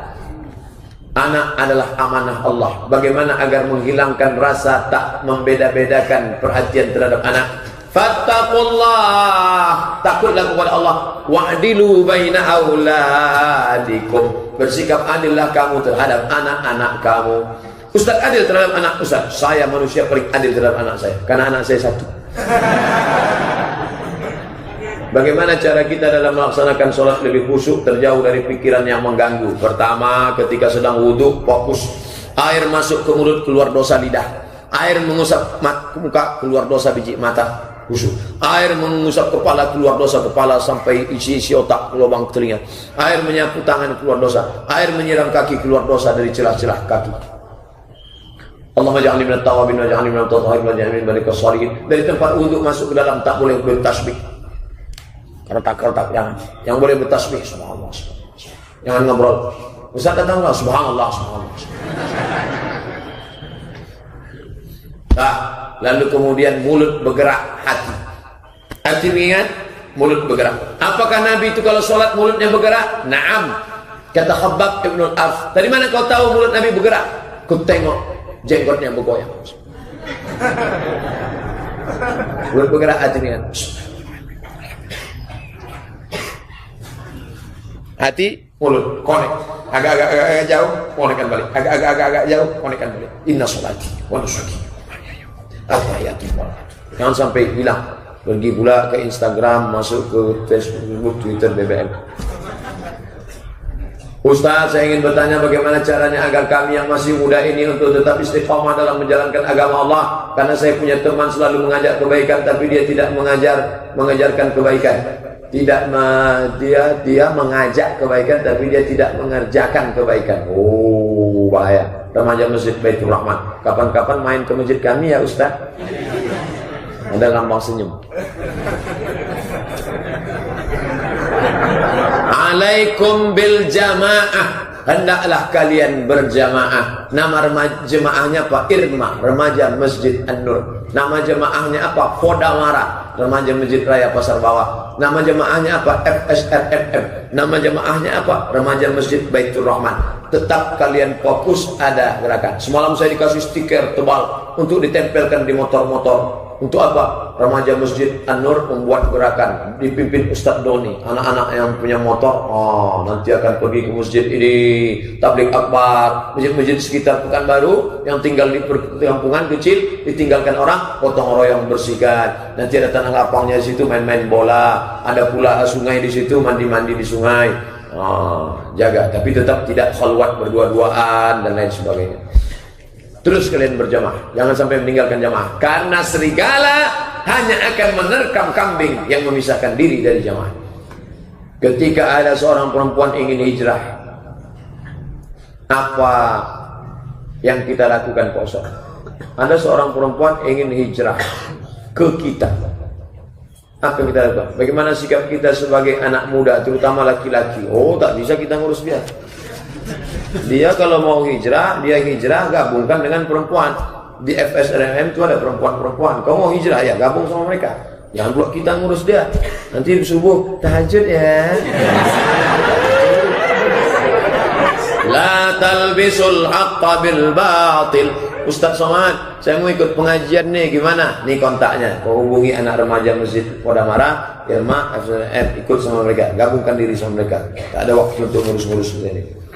Anak adalah amanah Allah. Bagaimana agar menghilangkan rasa tak membeda-bedakan perhatian terhadap anak? Fattaqullah, takutlah kepada Allah. Wa'dilu baina auladikum, bersikap adillah kamu terhadap anak-anak kamu. Ustaz adil terhadap anak Ustaz, saya manusia paling adil terhadap anak saya, karena anak saya satu. Bagaimana cara kita dalam melaksanakan sholat lebih khusyuk, terjauh dari pikiran yang mengganggu? Pertama, ketika sedang wudhu, fokus. Air masuk ke mulut, keluar dosa lidah. Air mengusap muka, keluar dosa biji mata, khusyuk. Air mengusap kepala, keluar dosa kepala sampai isi otak, lubang telinga. Air menyapu tangan, keluar dosa. Air menyiram kaki, keluar dosa dari celah-celah kaki. Allahumma ja'alni minat tawabin wa ja'alni minat tathahirin wa ja'alni minat shalihin. Dari tempat wudhu masuk ke dalam tak boleh bertasbih. Kertak-kertak jangan. Yang boleh bertasbih subhanallah, subhanallah. Jangan ngobrol. Ustaz datang enggak? Subhanallah, subhanallah. Nah, lalu kemudian mulut bergerak, hati. Hati mengingat, mulut bergerak. Apakah Nabi itu kalau sholat mulutnya bergerak? Naam. Kata Khabbab Ibn al-Arf. Dari mana kau tahu mulut Nabi bergerak? Ku tengok jenggotnya bergoyang. Mulut bergerak, hati mengingat. Hati, mulut, konek. Agak-agak jauh, konekkan balik. Agak-agak jauh, konekkan balik. Inna sholati wa nusuki jangan sampai hilang. Pergi pula ke Instagram, masuk ke Facebook, Twitter, BBM. Ustaz, saya ingin bertanya bagaimana caranya agar kami yang masih muda ini untuk tetap istiqamah dalam menjalankan agama Allah. Karena saya punya teman selalu mengajak kebaikan, tapi dia tidak mengajarkan kebaikan. Dia mengajak kebaikan, tapi dia tidak mengerjakan kebaikan. Oh, bahaya. Remaja Masjid Baitur Rahman, kapan-kapan main ke masjid kami ya Ustaz. Ada lambang senyum. Alaikum bil jamaah, hendaklah kalian berjamaah. Nama jemaahnya apa? Irma, Remaja Masjid An-Nur. Nama jemaahnya apa? Kodamara, Remaja Masjid Raya Pasar Bawah. Nama jemaahnya apa? FSRFM. Nama jemaahnya apa? Remaja Masjid Baitur Rahman. Tetap kalian fokus, ada gerakan. Semalam saya dikasih stiker tebal untuk ditempelkan di motor-motor. Untuk apa? Remaja Masjid An-Nur membuat gerakan, dipimpin Ustadz Doni. Anak-anak yang punya motor, nanti akan pergi ke masjid ini, tabligh akbar. Masjid-masjid sekitar Pekanbaru yang tinggal di perkampungan kecil, ditinggalkan orang, potong royong bersihkan. Nanti ada tanah lapangnya di situ, main-main bola. Ada pula sungai di situ, mandi-mandi di sungai. Jaga, tapi tetap tidak khalwat berdua-duaan dan lain sebagainya. Terus kalian berjamaah, jangan sampai meninggalkan jamaah, karena serigala hanya akan menerkam kambing yang memisahkan diri dari jamaah. Ketika ada seorang perempuan ingin hijrah, apa yang kita lakukan Pak Ustaz? Ada seorang perempuan ingin hijrah ke kita, apa yang kita lakukan? Bagaimana sikap kita sebagai anak muda, terutama laki-laki? Oh, tak bisa kita ngurus dia. Dia kalau mau hijrah, dia hijrah gabungkan dengan perempuan. Di FSRM itu ada perempuan-perempuan. Kau mau hijrah, ya gabung sama mereka. Jangan pula kita ngurus dia. Nanti subuh tahajud ya. La talbisul haqqa bil batil. Ustaz Somad, saya mau ikut pengajian nih, gimana? Nih kontaknya. Kau hubungi anak remaja Masjid Kodamara, Irma, FSRM, ikut sama mereka. Gabungkan diri sama mereka. Tak ada waktu untuk ngurus-ngurus ini.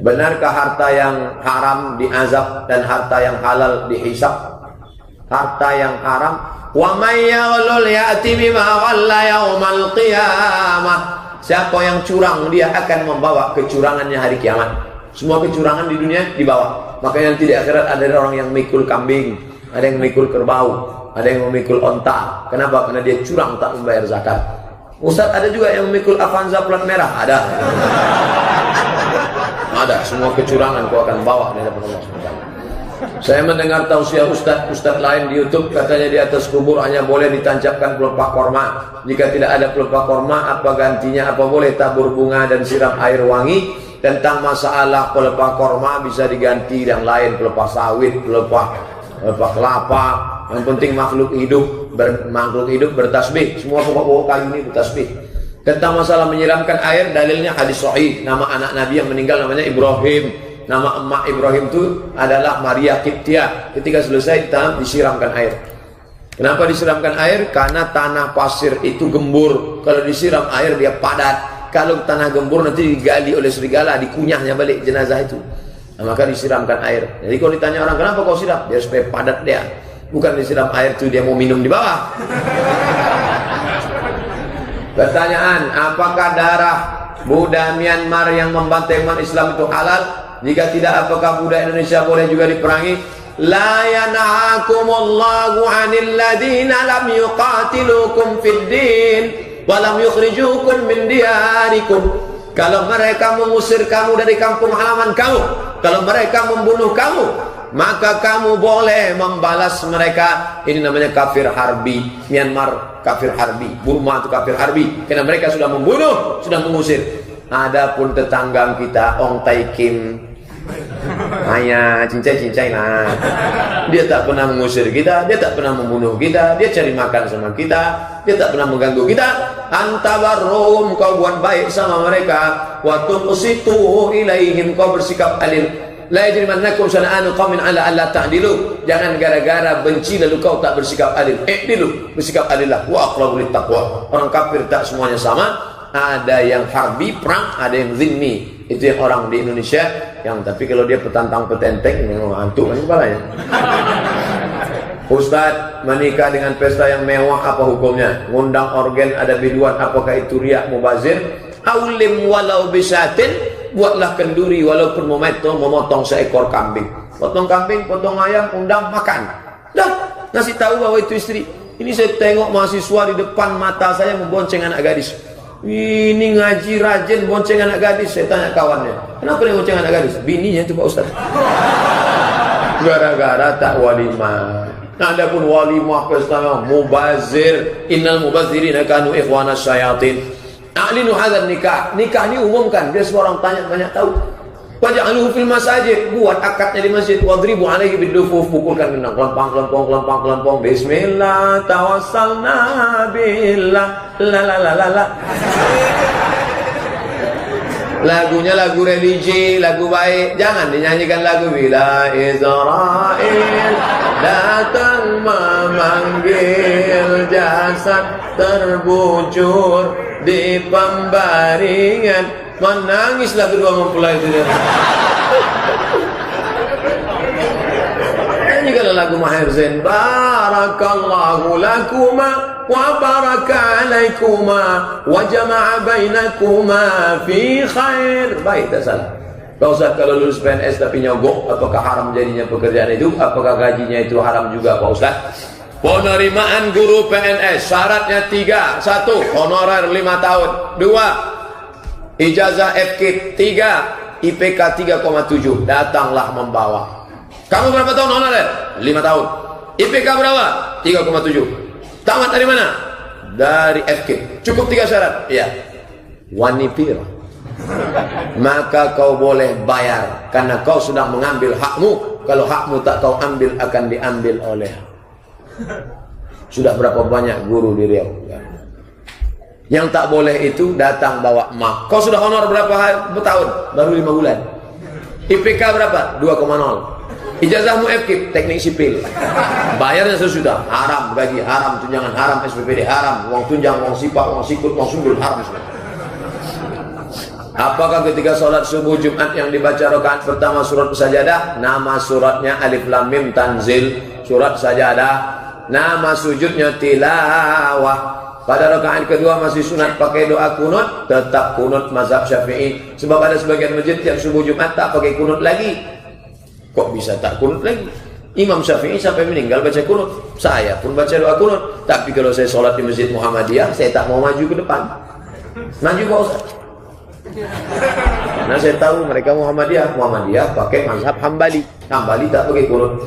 Benarkah harta yang haram diazab dan harta yang halal dihisab? Harta yang haram, wa may yaghlul ya'ti bima ghalla yaumal qiyamah. Siapa yang curang, dia akan membawa kecurangannya hari kiamat. Semua kecurangan di dunia dibawa. Makanya nanti di akhirat ada orang yang memikul kambing, ada yang memikul kerbau, ada yang memikul onta. Kenapa? Karena dia curang, tak membayar zakat. Ustaz, ada juga yang memikul Avanza plat merah, ada. ada. Semua kecurangan kau akan bawa di hadapan Allah SWT. Saya mendengar tausiah ustaz lain di YouTube, katanya di atas kubur hanya boleh ditancapkan pelepah korma. Jika tidak ada pelepah korma, apa gantinya? Apa boleh tabur bunga dan siram air wangi? Tentang masalah pelepah korma bisa diganti yang lain, pelepah sawit, pelepah kelapa. Yang penting makhluk hidup bertasbih. Semua pokok-pokok kali ini bertasbih. Tentang masalah menyiramkan air, dalilnya hadis sahih. Nama anak Nabi yang meninggal namanya Ibrahim. Nama emak Ibrahim itu adalah Maria Kiptia. Ketika selesai disiramkan air. Kenapa disiramkan air? Karena tanah pasir itu gembur. Kalau disiram air dia padat. Kalau tanah gembur nanti digali oleh serigala, dikunyahnya balik jenazah itu. Nah, maka disiramkan air. Jadi kalau ditanya orang, kenapa kau siram? Biar supaya padat dia. Bukan disiram air itu dia mau minum di bawah. Pertanyaan, apakah darah Buddha Myanmar yang membantai umat Islam itu halal? Jika tidak, apakah Buddha Indonesia boleh juga diperangi? La yana'akumullahu 'anil ladina lam yuqatilukum fid din wa lam yukhrijukum min diyarikum. Kalau mereka mengusir kamu dari kampung halaman kamu, kalau mereka membunuh kamu, maka kamu boleh membalas mereka. Ini namanya kafir harbi. Myanmar kafir harbi, Burma itu kafir harbi, karena mereka sudah membunuh, sudah mengusir. Adapun tetangga kita Ong Tai Kim, hanya cincai-cincai lah. Dia tak pernah mengusir kita, dia tak pernah membunuh kita, dia cari makan sama kita, dia tak pernah mengganggu kita. Antabarrum, kau buat baik sama mereka. Wa tuqsitu ilaihim, kau bersikap adil. La yajrimannakum shana'anu qaumin 'ala alla ta'dilu. Jangan gara-gara benci lalu kau tak bersikap adil. I'dilu, bersikap adillah. Wa aqrabu littaqwa. Orang kafir tak semuanya sama. Ada yang harbi, perang, ada yang zimmi. Itu yang orang di Indonesia yang, tapi kalau dia petantang petenteng ngantuk kan kepalanya. Ustaz, menikah dengan pesta yang mewah apa hukumnya? Ngundang organ ada biduan, apakah itu riak mubazir? Aulim walau bisatin, buatlah kenduri walaupun memotong seekor kambing. Potong kambing, potong ayam, undang makan. Dah, ngasih tahu bahwa itu istri. Ini saya tengok mahasiswa di depan mata saya membonceng anak gadis. Ini ngaji rajin bonceng anak gadis. Saya tanya kawannya, kenapa dia bonceng anak gadis? Bininya itu Pak Ustaz. Gara-gara tak walimah. Adapun walimah pesta mubazir, innal mubazirina kanu ikhwanas syayatin. A'linu hadzal nikah. Nikah ini umumkan, biar semua orang tanya banyak tahu. Waj'aluhu fil masajid, buat akadnya di masjid. Wadribu alaihi bidufuf, pukulkan gendang, kelempang. Bismillah, tawassalna billah, la. Lagunya lagu religi, lagu baik. Jangan dinyanyikan lagu bila Israel datang memanggil, jasad terbujur di pembaringan. Menangislah kedua mempelai itu. Ini kalau lagu Maher Zain, barakallahu lakuma wa baraka alaikuma wa jama'a bainakuma fi khair. Baik, tak salah. Pak Ustaz, kalau lulus PNS tapi nyogok, apakah haram jadinya pekerjaan itu? Apakah gajinya itu haram juga Pak Ustaz? Penerimaan guru PNS syaratnya 3. 1. Honorer 5 tahun. 2. Ijazah FK. 3. IPK 3,7. Datanglah membawa. Kamu berapa tahun honorer? 5 tahun. IPK berapa? 3,7. Tamat dari mana? Dari FK. Cukup 3 syarat? Iya. Wanipiro. Maka kau boleh bayar, karena kau sudah mengambil hakmu. Kalau hakmu tak kau ambil, akan diambil oleh. Sudah berapa banyak guru di Riau? Yang tak boleh itu datang bawa emak. Kau sudah honor berapa tahun? Baru 5 bulan. IPK berapa? 2,0. Ijazahmu FK, teknik sipil. Bayarnya sesudah. Haram gaji, haram tunjangan, haram SPPD, haram uang tunjang, uang sipak, uang sikut, uang sundul, haram semua. Apakah ketika sholat subuh Jumat yang dibaca rakaat pertama surat sajadah? Nama suratnya Alif Lam Mim Tanzil, surat sajadah. Nama sujudnya tilawah. Pada rakaat kedua masih sunat pakai doa kunut, tetap kunut mazhab Syafi'i. Sebab ada sebagian masjid tiap subuh Jumat tak pakai kunut lagi. Kok bisa tak kunut lagi? Imam Syafi'i sampai meninggal baca kunut. Saya pun baca doa kunut. Tapi kalau saya sholat di Masjid Muhammadiyah, saya tak mau maju ke depan. Maju Pak Ustaz. Karena saya tahu mereka Muhammadiyah pakai mazhab Hambali. Hambali tak pakai kunut.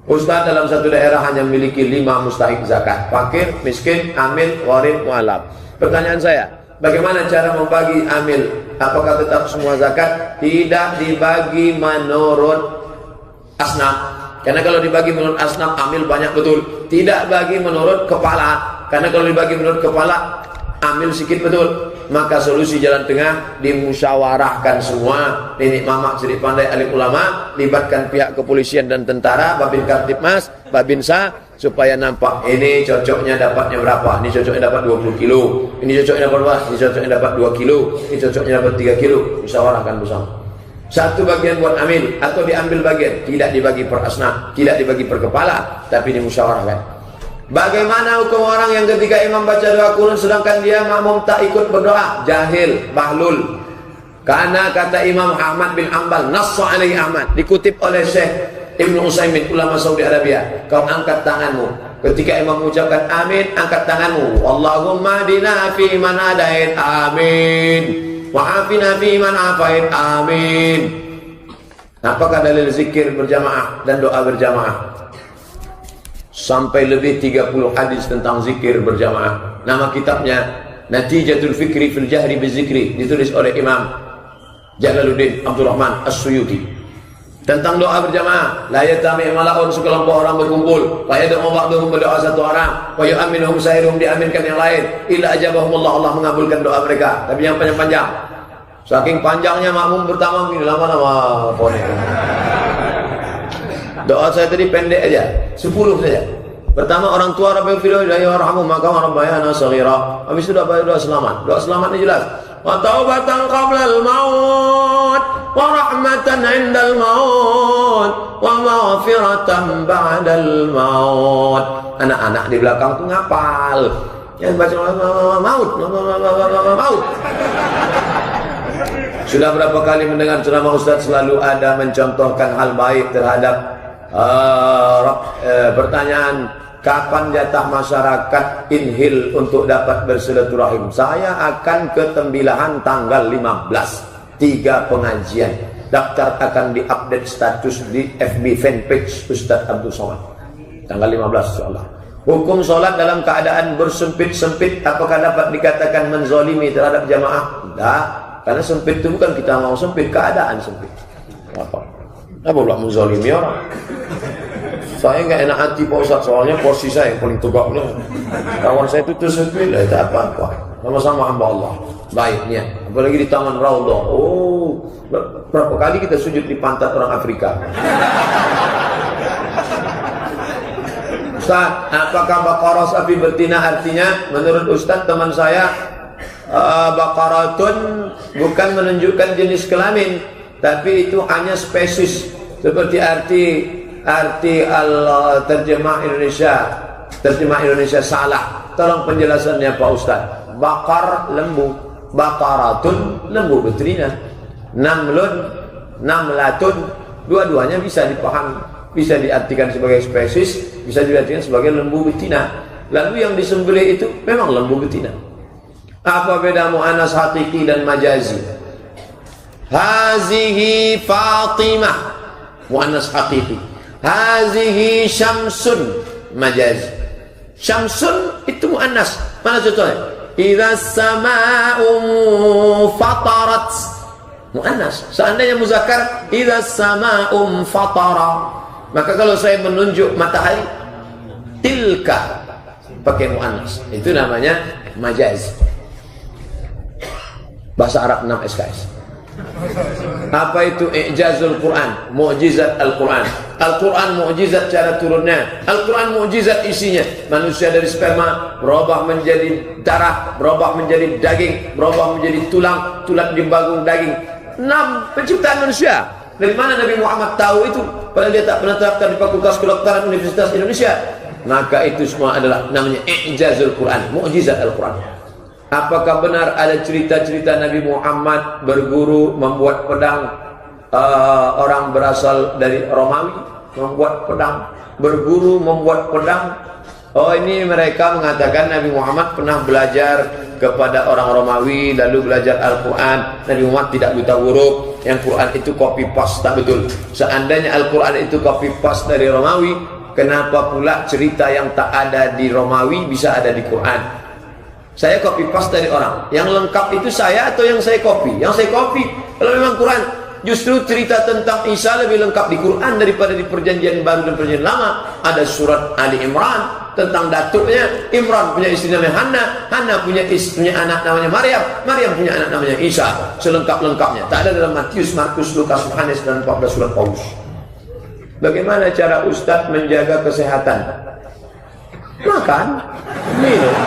Ustaz dalam satu daerah hanya memiliki 5 mustahik zakat: fakir, miskin, amil, gharib, mu'alaf. Pertanyaan saya, bagaimana cara membagi amil? Apakah tetap semua zakat? Tidak dibagi menurut asnaf. Karena kalau dibagi menurut asnaf, amil banyak betul. Tidak bagi menurut kepala. Karena kalau dibagi menurut kepala, amil sedikit betul. Maka solusi jalan tengah, dimusyawarahkan semua. Nenek mamak sedikit pandai alim ulama, libatkan pihak kepolisian dan tentara, Babin Kamtibmas, Babinsa, supaya nampak ini cocoknya dapatnya berapa, ini cocoknya dapat 20 kilo, ini cocoknya dapat berapa, ini cocoknya dapat 2 kilo, ini cocoknya dapat 3 kilo. Musyawarahkan bersama. Satu bagian buat amil atau diambil bagian, tidak dibagi per asnaf, tidak dibagi per kepala, tapi dimusyawarahkan. Bagaimana hukum orang yang ketika imam baca doa kunut sedangkan dia makmum tak ikut berdoa? Jahil, bahlul. Karena kata Imam Ahmad bin Ambal, nassa alaihi Ahmad, dikutip oleh Syekh Ibnu Utsaimin, ulama Saudi Arabia, kau angkat tanganmu ketika imam mengucapkan amin, angkat tanganmu. Allahumma dina fi man hadait, amin. Wa afina fi man afait, amin. Apakah dalil zikir berjamaah dan doa berjamaah? Sampai lebih 30 hadis tentang zikir berjamaah. Nama kitabnya Natijatul Fikri fil Jahri Bizikri, ditulis oleh Imam Jalaluddin Abdurrahman As-Suyuti. Tentang doa berjamaah, la yatami mala'un, sekelompok orang berkumpul, la yad'u ba'duhum, berdoa satu orang, wa yu'minuhum sairuhum, diaminkan yang lain, illa ajabahumullah, Allah mengabulkan doa mereka. Tapi yang panjang-panjang. Saking panjangnya makmum pertama ini lama-lama ponek. Doa saya tadi pendek aja, 10 saja. Pertama, orang tua Rabbil Firdaus ya yarhamu maka rabbayana shaghira. Habis itu doa selamat. Doa selamatnya jelas. Wa taubatan qablal maut wa rahmatan 'indal maut wa maghfiratan ba'dal maut. Anak-anak di belakang tuh ngapal. Yang baca maut. Sudah berapa kali mendengar ceramah Ustaz selalu ada mencontohkan hal baik terhadap pertanyaan kapan jatah masyarakat Inhil untuk dapat bersilaturahim. Saya akan ke Tembilahan tanggal 15, 3 pengajian. Daftar akan diupdate status di FB fanpage Ustaz Abdul Somad tanggal 15 insyaallah. Hukum sholat dalam keadaan bersempit-sempit, apakah dapat dikatakan menzolimi terhadap jamaah? Tidak, karena sempit itu bukan kita mau sempit, keadaan sempit. Apa pula menzalimi orang? Saya nggak enak hati Pak Ustaz, soalnya posisi saya yang paling tegak. Kawan saya itu tersempit, itu apa-apa. Sama-sama hamba Allah. Baiknya, apalagi di Taman Raudhah. Oh, berapa kali kita sujud di pantat orang Afrika. Ustaz, apakah Baqarah sapi betina artinya? Menurut Ustaz teman saya, Baqaratun bukan menunjukkan jenis kelamin, tapi itu hanya spesies, seperti arti Allah terjemah Indonesia salah. Tolong penjelasannya Pak Ustaz. Bakar lembu, baqaratun lembu betina, namlatun, dua-duanya bisa dipahami, bisa diartikan sebagai spesies, bisa diartikan sebagai lembu betina. Lalu yang disembelih itu memang lembu betina. Apa beda mu'annas hakiki dan majazi? Hazihi Fatimah, mu'annas hakiki. Hazihi Syamsun, majazi. Syamsun itu mu'annas. Mana contohnya? Idza sama'u fatarat, mu'annas. Seandainya muzakkar, idza sama'u fatara. Maka kalau saya menunjuk matahari, tilka, pakai mu'annas. Itu namanya majaz. Bahasa Arab 6 SKS. Apa itu i'jazul Quran? Mu'jizat Al-Quran. Al-Quran mu'jizat cara turunnya. Al-Quran mu'jizat isinya. Manusia dari sperma berubah menjadi darah, berubah menjadi daging, berubah menjadi tulang, tulang dimbangun daging. 6 penciptaan manusia. Dari mana Nabi Muhammad tahu itu? Padahal dia tak pernah terapkan di Fakultas Kedokteran Universitas Indonesia. Maka itu semua adalah namanya i'jazul Quran, mu'jizat Al-Quran. Apakah benar ada cerita-cerita Nabi Muhammad berguru membuat pedang? Orang berasal dari Romawi membuat pedang, berguru membuat pedang. Oh, ini mereka mengatakan Nabi Muhammad pernah belajar kepada orang Romawi lalu belajar Al-Quran. Nabi Muhammad tidak buta huruf. Yang Quran itu copy paste, tak betul. Seandainya Al-Quran itu copy paste dari Romawi, kenapa pula cerita yang tak ada di Romawi bisa ada di Quran? Saya copy paste dari orang. Yang lengkap itu saya atau yang saya copy? Yang saya copy. Kalau memang Quran, justru cerita tentang Isa lebih lengkap di Quran daripada di Perjanjian Baru dan Perjanjian Lama. Ada surat Ali Imran tentang datuknya. Imran punya istri namanya Hana, Hana punya anak namanya Maryam, Maryam punya anak namanya Isa. Selengkap-lengkapnya. Tak ada dalam Matius, Markus, Lukas, Yohanes dan 14 surat Paulus. Bagaimana cara Ustadz menjaga kesehatan? Makan, minum.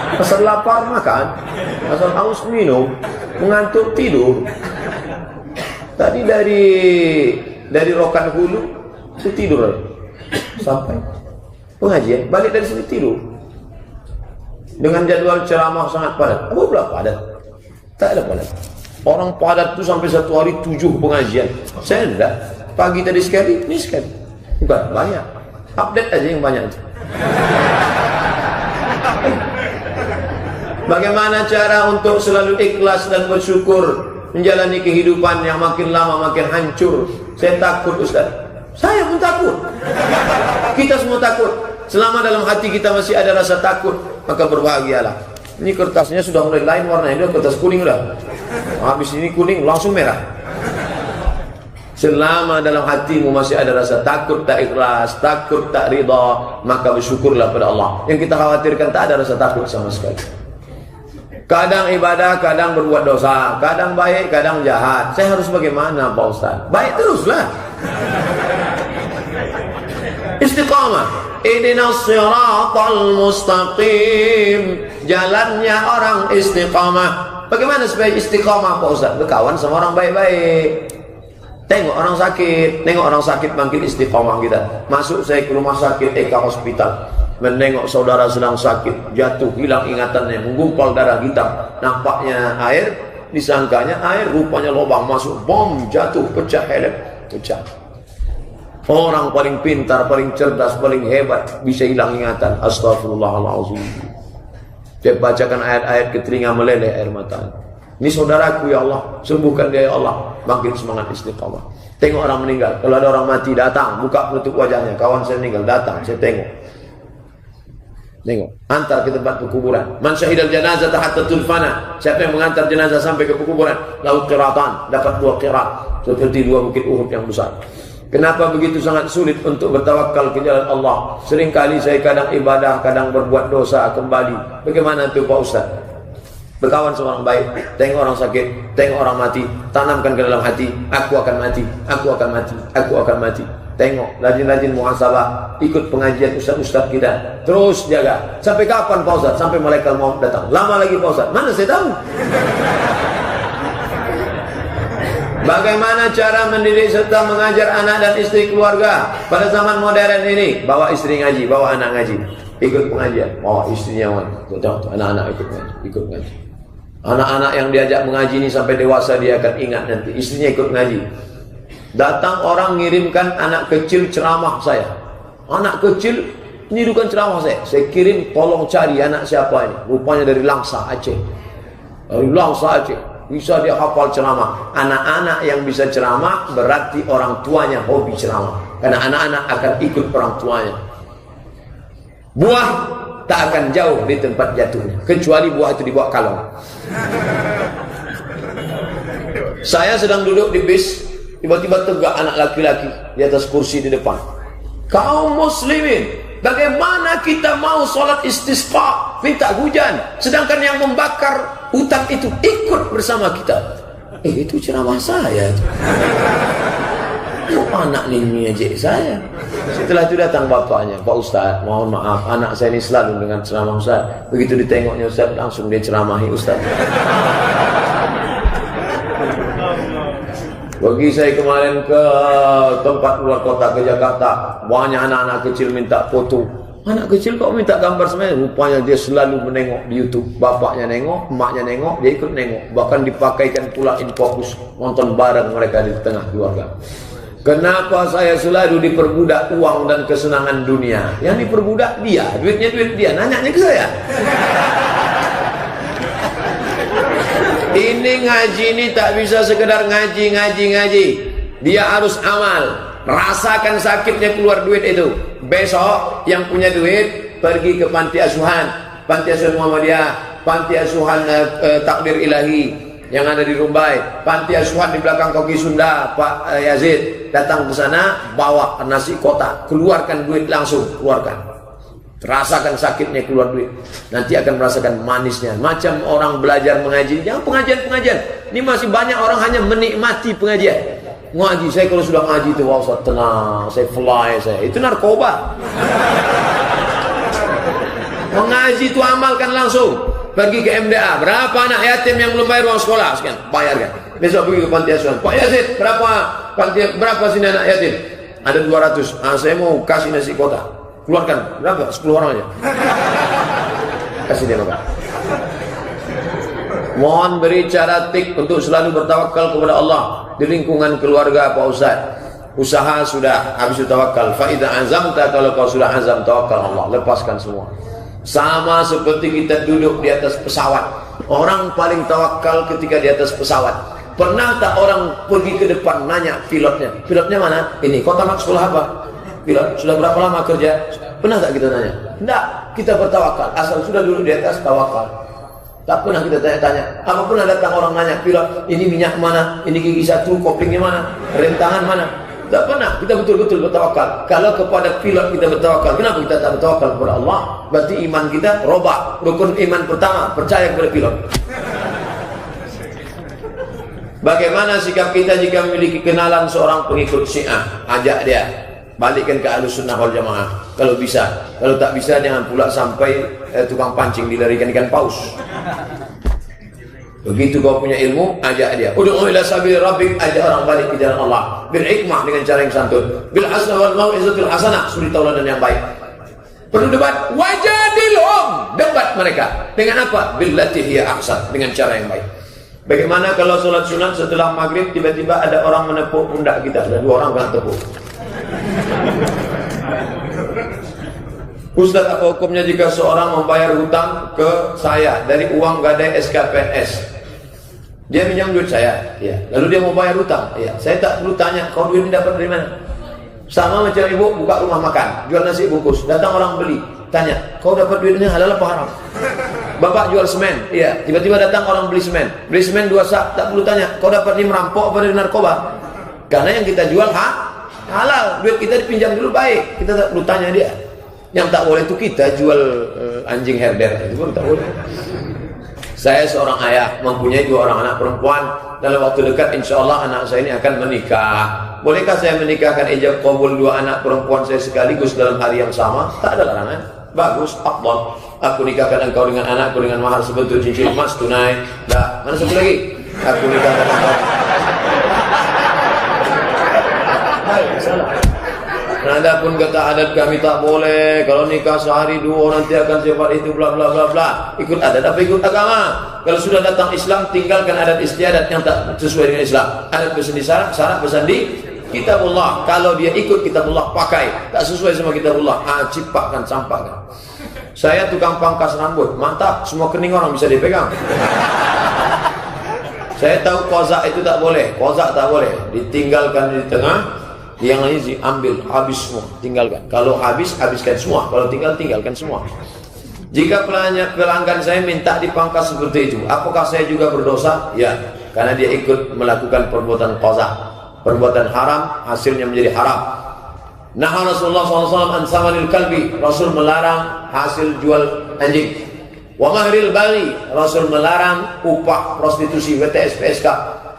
Pasal lapar makan, pasal haus minum, mengantuk tidur. Tadi dari Rokan Hulu saya tidur sampai pengajian, balik dari sini tidur. Dengan jadwal ceramah sangat padat. Apa pula padat? Tak ada padat. Orang padat itu sampai satu hari 7 pengajian. Saya tidak. Pagi tadi sekali, ini sekali. Bukan banyak. Update aja yang banyak. Bagaimana cara untuk selalu ikhlas dan bersyukur menjalani kehidupan yang makin lama makin hancur? Saya takut, Ustaz. Saya pun takut. Kita semua takut. Selama dalam hati kita masih ada rasa takut, maka berbahagialah. Ini kertasnya sudah mulai lain warnanya, kertas kuning udah. Habis ini kuning langsung merah. Selama dalam hatimu masih ada rasa takut, tak ikhlas, takut, tak ridha, maka bersyukurlah pada Allah. Yang kita khawatirkan tak ada rasa takut sama sekali. Kadang ibadah, kadang berbuat dosa, kadang baik, kadang jahat. Saya harus bagaimana Pak Ustaz? Baik teruslah. Istiqamah. Ihdinas siratal mustaqim. Jalannya orang istiqamah. Bagaimana supaya istiqamah Pak Ustaz? Berkawan sama orang baik-baik. Tengok orang sakit makin istiqamah kita. Masuk saya ke rumah sakit Eka Hospital, menengok saudara sedang sakit, jatuh, hilang ingatannya, menggumpal darah hitam. Nampaknya air, disangkanya air, rupanya lubang masuk, bom, jatuh, pecah helm, pecah. Orang paling pintar, paling cerdas, paling hebat bisa hilang ingatan. Astagfirullahaladzim. Dia bacakan ayat-ayat ke telinga meleleh air mata. Ini saudaraku ya Allah, sembuhkan dia ya Allah. Makin semangat istiqamah. Tengok orang meninggal, kalau ada orang mati datang, buka penutup wajahnya. Kawan saya meninggal datang, saya tengok. Antar ke tempat pekuburan. Man syahidal janazah hatta tulfana. Siapa yang mengantar jenazah sampai ke pekuburan, lahu qiratan, dapat 2 qirat, seperti 2 bukit Uhud yang besar. Kenapa begitu sangat sulit untuk bertawakal ke jalan Allah? Seringkali saya kadang ibadah, kadang berbuat dosa kembali. Bagaimana itu Pak Ustaz? Berkawan sama orang baik, tengok orang sakit, tengok orang mati, tanamkan ke dalam hati, aku akan mati, aku akan mati, aku akan mati. Tengok, rajin-rajin muhasabah, ikut pengajian ustaz-ustaz kita, terus jaga. Sampai kapan Pak Ustaz? Sampai malaikat maut datang. Lama lagi Pak Ustaz? Mana saya tahu. Bagaimana cara mendidik serta mengajar anak dan istri keluarga pada zaman modern ini? Bawa istri ngaji, bawa anak ngaji, ikut pengajian, bawa istrinya anak-anak ikut ngaji. Anak-anak yang diajak mengaji ini sampai dewasa dia akan ingat nanti. Istrinya ikut ngaji. Datang orang ngirimkan anak kecil ceramah saya. Anak kecil nirukan ceramah saya. Saya kirim, tolong cari anak siapa ini. Rupanya dari Langsa Aceh. Dari Langsa Aceh. Bisa dia hafal ceramah. Anak-anak yang bisa ceramah berarti orang tuanya hobi ceramah. Karena anak-anak akan ikut orang tuanya. Buah tak akan jauh di tempat jatuhnya, kecuali buah itu dibawa kalong. Saya sedang duduk di bis, tiba-tiba tegak anak laki-laki di atas kursi di depan. Kaum muslimin, bagaimana kita mau sholat istisqa, minta hujan, sedangkan yang membakar hutan itu ikut bersama kita. Itu ceramah saya. Anak ini aja saya. Setelah itu datang bapaknya, Pak Ustaz, mohon maaf, anak saya ini selalu dengan ceramah Ustaz. Begitu ditengoknya Ustaz, langsung dia ceramahi Ustaz. Pergi saya kemarin ke tempat luar kota, ke Jakarta, banyak anak-anak kecil minta foto. Anak kecil kok minta gambar semuanya? Rupanya dia selalu menengok di YouTube. Bapaknya nengok, emaknya nengok, dia ikut nengok. Bahkan dipakaikan pula infocus, nonton bareng mereka di tengah keluarga. Kenapa saya selalu diperbudak uang dan kesenangan dunia? Yang diperbudak dia, duitnya duit dia, nanyanya ke saya. Ini ngaji ini tak bisa sekedar ngaji. Dia harus amal. Rasakan sakitnya keluar duit itu. Besok yang punya duit pergi ke panti asuhan Muhammadiyah, panti asuhan Takdir Ilahi yang ada di Rumbai, panti asuhan di belakang Koki Sunda, Pak Yazid. Datang ke sana, bawa nasi kotak, keluarkan duit langsung, keluarkan. Rasakan sakitnya keluar duit. Nanti akan merasakan manisnya. Macam orang belajar mengaji, jangan pengajian. Ini masih banyak orang hanya menikmati pengajian. Ngaji, saya kalau sudah ngaji itu, wow, saya tenang, saya fly, itu narkoba. Mengaji itu amalkan langsung. Pergi ke MDA, berapa anak yatim yang belum bayar uang sekolah? Sekian, bayarkan. Besok pergi ke panti asuhan. Pak Yazid, berapa sini anak yatim? Ada 200. Saya mau kasih nasi kotak. Keluarkan, berapa? 10 orang aja. Kasih dia makan. Mohon beri cara tik untuk selalu bertawakal kepada Allah di lingkungan keluarga Pak Ustaz. Usaha sudah, habis itu tawakal. Fa idza azamta, kalau kau sudah azam, tawakal Allah, lepaskan semua. Sama seperti kita duduk di atas pesawat. Orang paling tawakal ketika di atas pesawat. Pernah tak orang pergi ke depan nanya pilotnya? Pilotnya mana? Ini, kau tamat sekolah apa? Pilot, sudah berapa lama kerja? Pernah tak kita tanya? Tidak, kita bertawakal. Asal sudah duduk di atas, tawakal. Tak pernah kita tanya-tanya. Apa pernah datang orang nanya, pilot, ini minyak mana? Ini gigi satu, koplingnya mana? Rem tangan mana? Tak pernah. Kita betul-betul bertawakal. Kalau kepada pilot kita bertawakal, kenapa kita tak bertawakal kepada Allah? Berarti iman kita robah. Rukun iman pertama, percaya kepada pilot. Bagaimana sikap kita jika memiliki kenalan seorang pengikut Syiah? Ajak dia, balikkan ke Ahlussunnah wal Jamaah kalau bisa. Kalau tak bisa, jangan pula sampai tukang pancing dilarikan ikan paus. Begitu kau punya ilmu, ajak dia. Ud'u ila sabili rabbik, ajak orang balik ke jalan Allah. Bil hikmah, dengan cara yang santun. Bil hasanah wal mau'izatil hasanah, suri tauladan yang baik. Perlu debat, wajadilhum, debat mereka. Dengan apa? Billati hiya ahsan, dengan cara yang baik. Bagaimana kalau sholat sunat setelah maghrib tiba-tiba ada orang menepuk pundak kita? Ada 2 orang kena tepuk. Ustaz, apa hukumnya jika seorang membayar hutang ke saya dari uang gadai SKPNS? Dia pinjam duit saya, ya. Lalu dia mau bayar hutang, ya. Saya tak perlu tanya, kau duit ini dapat dari mana? Sama macam ibu buka rumah makan, jual nasi bungkus, datang orang beli, tanya, kau dapat duitnya halal apa haram? Bapak jual semen, iya. Tiba-tiba datang orang beli semen 2 sak, tak perlu tanya, kau dapat ini merampok apa dari narkoba? Karena yang kita jual halal, duit kita dipinjam dulu baik, kita tak perlu tanya dia. Yang tak boleh itu kita jual anjing herder, itu pun tak boleh. Saya seorang ayah, mempunyai 2 orang anak perempuan. Dalam waktu dekat insya Allah anak saya ini akan menikah. Bolehkah saya menikahkan ijab qabul 2 anak perempuan saya sekaligus dalam hari yang sama? Tak ada larangan. Bagus, afdal. Aku nikahkan engkau dengan anakku dengan mahar sebentuk cincin emas tunai. Dah, mana satu lagi? Aku nikahkan engkau. Ada pun kata adat kami tak boleh. Kalau nikah sehari 2 nanti akan sifat itu bla bla bla bla. Ikut adat apa ikut agama? Kalau sudah datang Islam, tinggalkan adat istiadat yang tak sesuai dengan Islam. Adat bersandi syarat, syarat bersandi kitabullah. Kalau dia ikut kitabullah, pakai. Tak sesuai sama kitabullah, cipakkan, campakkan. Saya tukang pangkas rambut, mantap. Semua kening orang bisa dipegang. Saya tahu kozak itu tak boleh. Kozak tak boleh, ditinggalkan di tengah. Yang lain sih ambil, habis semua, tinggalkan. Kalau habis, habiskan semua. Kalau tinggal, tinggalkan semua. Jika pelanggan saya minta dipangkas seperti itu, apakah saya juga berdosa? Ya, karena dia ikut melakukan perbuatan qazah, perbuatan haram, hasilnya menjadi haram. Nah, Rasulullah SAW an samanil kalbi, Rasul melarang hasil jual anjing. Wa mahril bali, Rasul melarang upah prostitusi, WTS, PSK.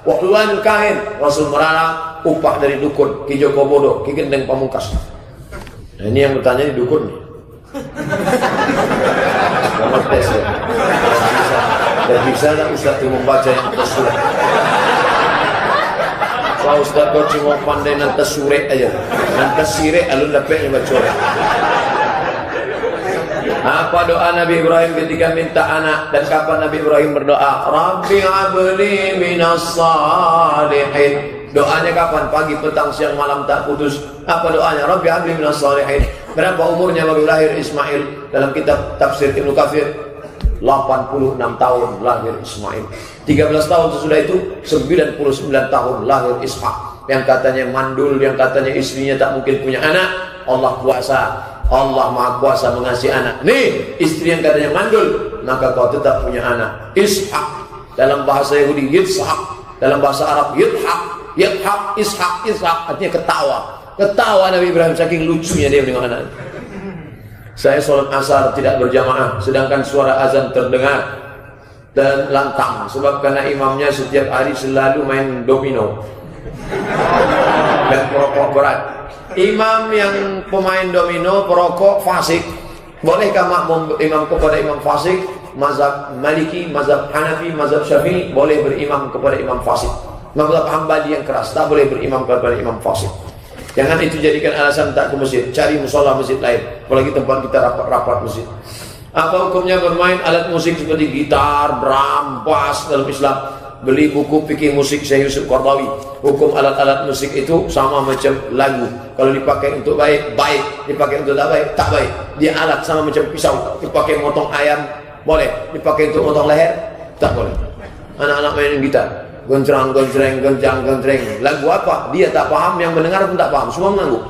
Wa ulwanul kahin, Rasul melarang upah dari dukun, Ki Joko Bodo, Ki Gendeng Pamungkas. Nah, ini yang bertanya di dukun nih. Nomor tes ya. Dan bisa tak Ustaz itu membaca yang atas surat? Kalau Ustaz kau cuma pandai nanti surat aja, nanti sirek alun dapetnya baca. Apa doa Nabi Ibrahim ketika minta anak, dan kapan Nabi Ibrahim berdoa? Rabbi habli minas salihin. Doanya kapan? Pagi, petang, siang, malam tak putus. Apa doanya? Rabbi habli minas salihin. Berapa umurnya baru lahir Ismail? Dalam kitab tafsir Ibnu Katsir 86 tahun lahir Ismail. 13 tahun sesudah itu 99 tahun lahir Ishak. Yang katanya mandul, yang katanya istrinya tak mungkin punya anak, Allah kuasa, Allah maha kuasa mengasih anak. Nih istri yang katanya mandul, maka kau tetap punya anak Ishak. Dalam bahasa Yahudi Yitzhak, dalam bahasa Arab Yitzhak, Yitzhak, Ishak, Ishak artinya ketawa. Ketawa Nabi Ibrahim saking lucunya dia menengok anak. Saya sholat asar tidak berjamaah, sedangkan suara azan terdengar dan lantang, sebab karena imamnya setiap hari selalu main domino dan perokok berat. Imam yang pemain domino, perokok, fasik. Bolehkah makmum imam kepada imam fasik? Mazhab Maliki, mazhab Hanafi, mazhab Syafi'i boleh berimam kepada imam fasik. Mazhab Hambali yang keras tak boleh berimam kepada imam fasik. Jangan itu jadikan alasan tak ke masjid. Cari musola masjid lain, apalagi tempat kita rapat-rapat masjid. Apa hukumnya bermain alat musik seperti gitar, drum, bass dalam Islam? Beli buku fikih musik Syekh Yusuf Qardawi. Hukum alat-alat musik itu sama macam lagu. Kalau dipakai untuk baik, baik. Dipakai untuk tak baik, tak baik. Dia alat sama macam pisau. Dipakai motong ayam, boleh. Dipakai untuk motong leher, tak boleh. Anak-anak main gitar, goncrang, goncreng, goncang, goncreng. Lagu apa? Dia tak paham, yang mendengar pun tak paham. Semua mengangguk.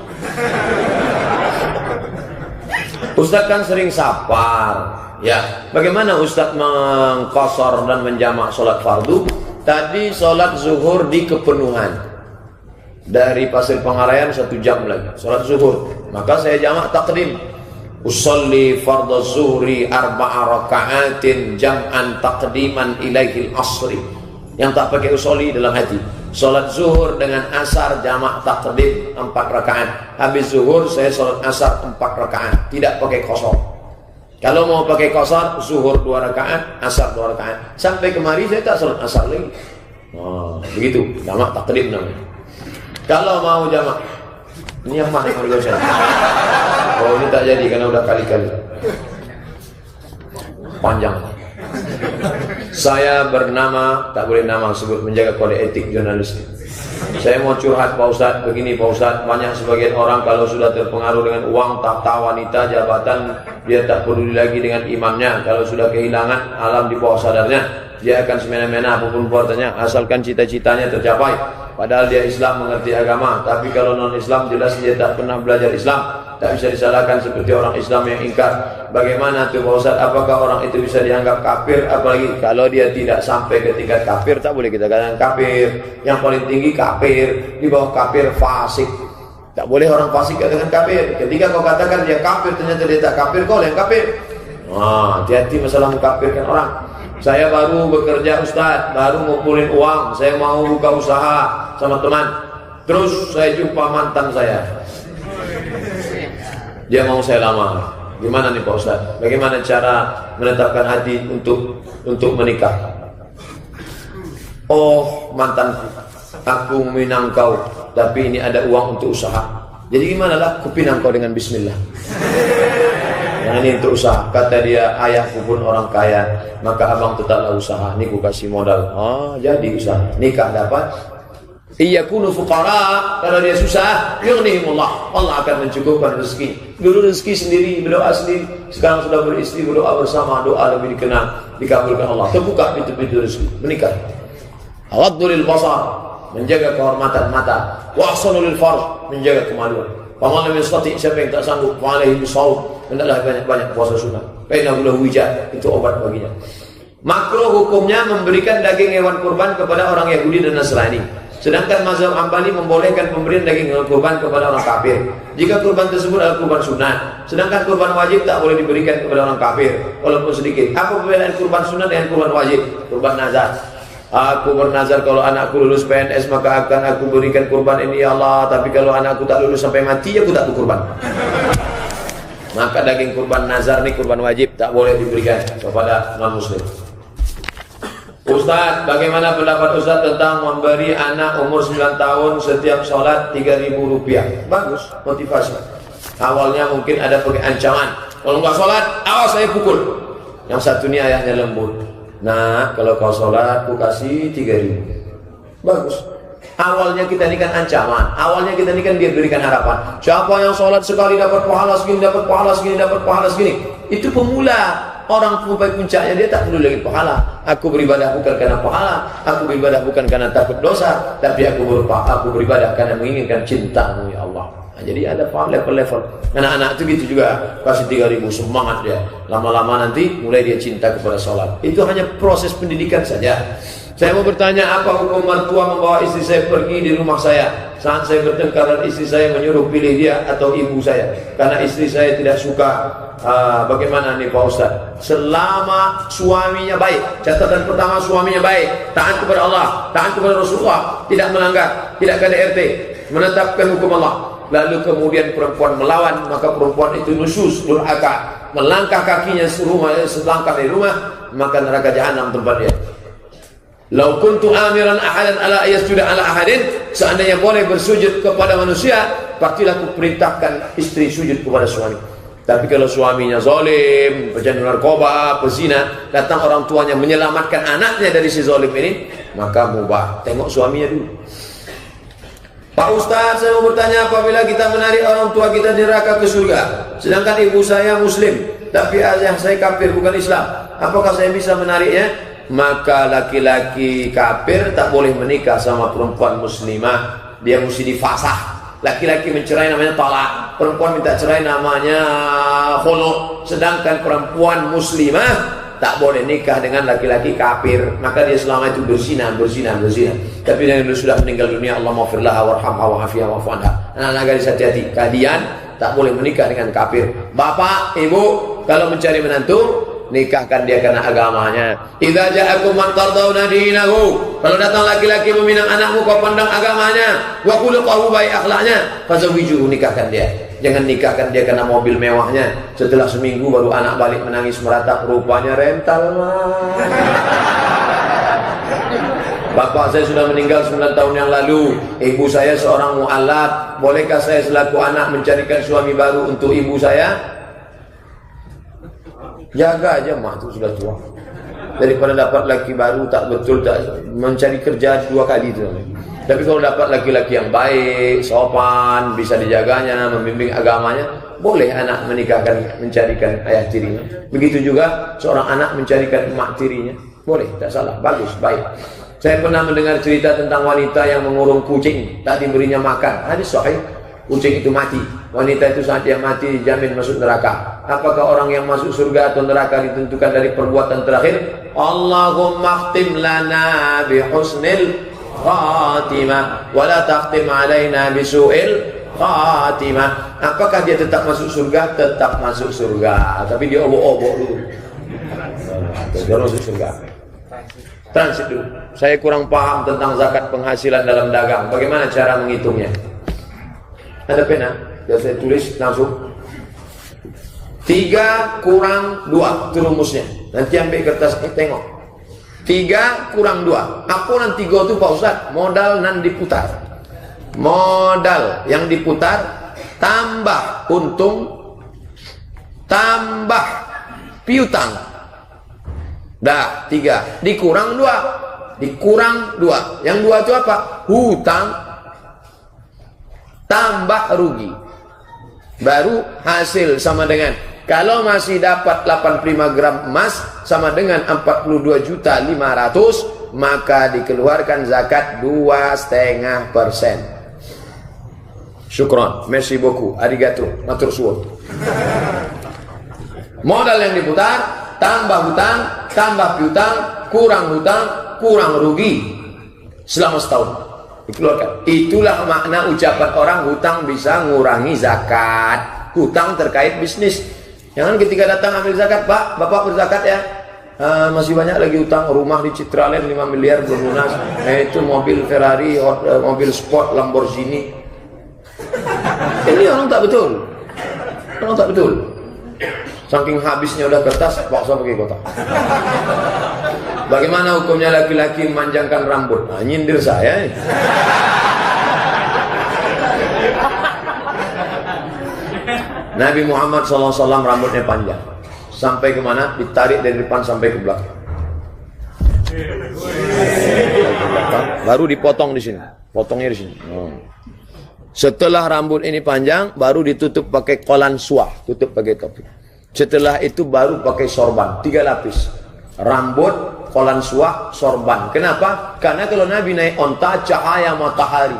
Ustaz kan sering safar, ya. Bagaimana Ustaz mengqashar dan menjamak sholat fardu? Tadi sholat zuhur di kepenuhan dari Pasir Pangarayan 1 jam lagi sholat zuhur, maka saya jamak takdim. Usolli fardhu zuhri 4 raka'atin jam'an taqdiman ilaihil asri. Yang tak pakai usolli dalam hati, sholat zuhur dengan asar jamak takdim 4 rakaat. Habis zuhur saya sholat asar 4 rakaat, tidak pakai qashar. Kalau mau pakai qashar, zuhur 2 rakaat, asar 2 rakaat. Sampai kemari saya tak sholat asar lagi. Begitu jamak takdim namanya. Kalau mau jamak, ini yang mana kalau saya? Oh, ini tak jadi karena udah kali-kali panjang. Saya bernama, tak boleh nama sebut, menjaga kode etik jurnalistik. Saya mau curhat Pak Ustadz, begini Pak Ustadz, banyak sebagian orang kalau sudah terpengaruh dengan uang, tahta, wanita, jabatan, dia tak peduli lagi dengan imamnya. Kalau sudah kehilangan alam di bawah sadarnya, dia akan semena-mena apapun perbuatannya, asalkan cita-citanya tercapai. Padahal dia Islam, mengerti agama. Tapi kalau non-Islam, jelas dia tak pernah belajar Islam. Tak bisa disalahkan seperti orang Islam yang ingkar. Bagaimana tuh Pak Ustadz? Apakah orang itu bisa dianggap kafir? Apalagi kalau dia tidak sampai ke tingkat kafir, tak boleh kita katakan kafir. Yang paling tinggi kafir, di bawah kafir fasik. Tak boleh orang fasik katakan kafir. Ketika kau katakan dia kafir, ternyata dia tak kafir, kau yang kafir. Hati-hati masalah mengkafirkan orang. Saya baru bekerja Ustadz, baru ngumpulin uang, saya mau buka usaha sama teman. Terus saya jumpa mantan saya, dia mau saya lamar. Gimana nih Pak Ustadz? Bagaimana cara menetapkan hati untuk menikah? Oh mantanku, aku minang kau, tapi ini ada uang untuk usaha. Jadi gimana lah? Kupinang kau dengan Bismillah. Yang ini untuk usaha. Kata dia, ayahku pun orang kaya, maka abang tetaplah usaha. Ini ku kasih modal. Jadi usaha. Nikah dapat. Iyakunu fuqara, kalau dia susah, yughnihimullah, Allah akan mencukupkan rezeki. Dulu rezeki sendiri, berdoa sendiri. Sekarang sudah beristri, berdoa bersama, doa lebih dikenal, dikabulkan Allah. Terbuka pintu-pintu rezeki, menikah. Awaddulil basar, menjaga kehormatan mata. Wa ahsanul farj, menjaga kemaluan. Paman lam yastati, siapa yang tak sanggup, fa'alaihi bisawm, hendaklah banyak-banyak puasa sunnah. Fainahu lahu wija, itu obat baginya. Makruh hukumnya memberikan daging hewan kurban kepada orang Yahudi dan Nasrani. Sedangkan mazhab Hambali membolehkan pemberian daging hewan kurban kepada orang kafir jika kurban tersebut adalah kurban sunnah. Sedangkan kurban wajib tak boleh diberikan kepada orang kafir walaupun sedikit. Apa perbedaan kurban sunnah dengan kurban wajib? Kurban nazar. Aku bernazar kalau anakku lulus PNS maka akan aku berikan kurban ini ya Allah. Tapi kalau anakku tak lulus sampai mati aku tak berkurban. Maka daging kurban nazar ini kurban wajib, tak boleh diberikan kepada non muslim. Ustaz, bagaimana pendapat Ustaz tentang memberi anak umur 9 tahun setiap sholat 3.000 rupiah? Bagus, motivasi. Awalnya mungkin ada pakai ancaman, kalau nggak sholat awas saya pukul. Yang satu ini ayahnya lembut, nah kalau kau sholat aku kasih 3.000. Bagus. Awalnya kita ini kan ancaman, awalnya kita ini kan dia berikan harapan. Siapa yang sholat sekali dapat pahala segini, dapat pahala segini, dapat pahala segini. Itu pemula. orang sampai puncaknya dia tak perlu lagi pahala. Aku beribadah bukan karena pahala, aku beribadah bukan karena takut dosa, tapi aku beribadah karena menginginkan cintamu ya Allah. Nah, jadi ada level-level. Anak-anak itu gitu juga, kasih 3.000 semangat dia. Lama-lama nanti mulai dia cinta kepada sholat. Itu hanya proses pendidikan saja. Saya mau bertanya, apa hukum mertua membawa istri saya pergi di rumah saya saat saya bertengkar dan istri saya menyuruh pilih dia atau ibu saya karena istri saya tidak suka. Bagaimana nih Pak Ustaz? Selama suaminya baik, catatan pertama suaminya baik, taat kepada Allah, taat kepada Rasulullah, tidak melanggar, tidak KDRT, menetapkan hukum Allah. Lalu kemudian perempuan melawan, maka perempuan itu nusus, durhaka, melangkah kakinya selangkah dari rumah, maka neraka jahanam tempat dia. Lau kuntu amiran ahadan ala yasjuda ala ahadin, seandainya boleh bersujud kepada manusia, pastilah aku perintahkan istri sujud kepada suami. Tapi kalau suaminya zalim, pecandu narkoba, pezina, datang orang tuanya menyelamatkan anaknya dari si zalim ini, maka mubah. Tengok suaminya dulu. Pak Ustaz, saya mau bertanya, apabila kita menarik orang tua kita di neraka ke surga, sedangkan ibu saya muslim, tapi ayah saya kafir bukan Islam, apakah saya bisa menariknya? Maka laki-laki kafir tak boleh menikah sama perempuan muslimah, dia mesti difasah. Laki-laki mencerai namanya talak, perempuan minta cerai namanya khulu. Sedangkan perempuan muslimah tak boleh nikah dengan laki-laki kafir, maka dia selama itu berzina. Tapi dengan dia sudah meninggal dunia, Allah maghfirlaha warhamha wa'afiha wa'fu anha. Anak-anak gadis hati-hati, kalian tak boleh menikah dengan kafir. Bapak, ibu, kalau mencari menantu, nikahkan dia karena agamanya. Idza ja'akum man tardawna dinahu, kalau datang laki-laki meminang anakmu kau pandang agamanya, wa khuluquhu baik akhlaknya, fazawwijuhu, nikahkan dia. Jangan nikahkan dia karena mobil mewahnya. Setelah seminggu baru anak balik menangis meratap, rupanya rental. Bapak saya sudah meninggal 9 tahun yang lalu, ibu saya seorang mu'allaf, bolehkah saya selaku anak mencarikan suami baru untuk ibu saya? Jaga aja mah, itu sudah tua. Daripada dapat laki baru tak betul, tak mencari kerja 2 kali itu. Tapi kalau dapat laki-laki yang baik, sopan, bisa dijaganya, membimbing agamanya, boleh anak mencarikan ayah tirinya. Begitu juga seorang anak mencarikan emak tirinya, boleh, tak salah, bagus, baik. Saya pernah mendengar cerita tentang wanita yang mengurung kucing, tak diberinya makan. Hadis sahih. Kucing itu mati. Wanita itu saat dia mati dijamin masuk neraka. Apakah orang yang masuk surga atau neraka ditentukan dari perbuatan terakhir? Allahumma khtim lana bi husnil khatimah wa la takhtim alaina bi su'il khatimah. Apakah dia tetap masuk surga? Tetap masuk surga, tapi dia obok-obok dulu. Baru masuk surga. Transit dulu. Saya kurang paham tentang zakat penghasilan dalam dagang. Bagaimana cara menghitungnya? Ada pena? Biar saya tulis langsung. 3 kurang 2 itu rumusnya. Nanti ambil kertas ini tengok. 3 kurang 2. Apa nanti 3 itu Pak Ustaz? Modal nan diputar. Modal yang diputar tambah untung tambah piutang. Dah 3 dikurang 2. Dikurang 2. Yang 2 itu apa? Hutang tambah rugi, baru hasil sama dengan, kalau masih dapat 85 gram emas sama dengan 42.500.000, maka dikeluarkan zakat 2,5%. Syukron, merci beaucoup, arigato, matur suwun. Modal yang diputar tambah hutang, tambah piutang, kurang hutang, kurang rugi selama setahun. Dikeluarkan. Itulah makna ucapan orang hutang bisa ngurangi zakat. Hutang terkait bisnis. Jangan ketika datang ambil zakat, Pak, Bapak berzakat ya. Masih banyak lagi hutang, rumah di Citraland 5 miliar belum lunas. Itu mobil Ferrari, mobil sport Lamborghini. Ini orang tak betul. Orang tak betul. Saking habisnya udah kertas, paksa pergi kota. Bagaimana hukumnya laki-laki memanjangkan rambut? Nah, nyindir saya. Nabi Muhammad SAW rambutnya panjang. Sampai kemana? Ditarik dari depan sampai ke belakang. Baru dipotong di sini. Potongnya di sini. Setelah rambut ini panjang, baru ditutup pakai kolan suah. Tutup pakai topi. Setelah itu baru pakai sorban, 3 lapis. Rambut, kolan suah, sorban. Kenapa? Karena kalau Nabi naik onta, cahaya matahari.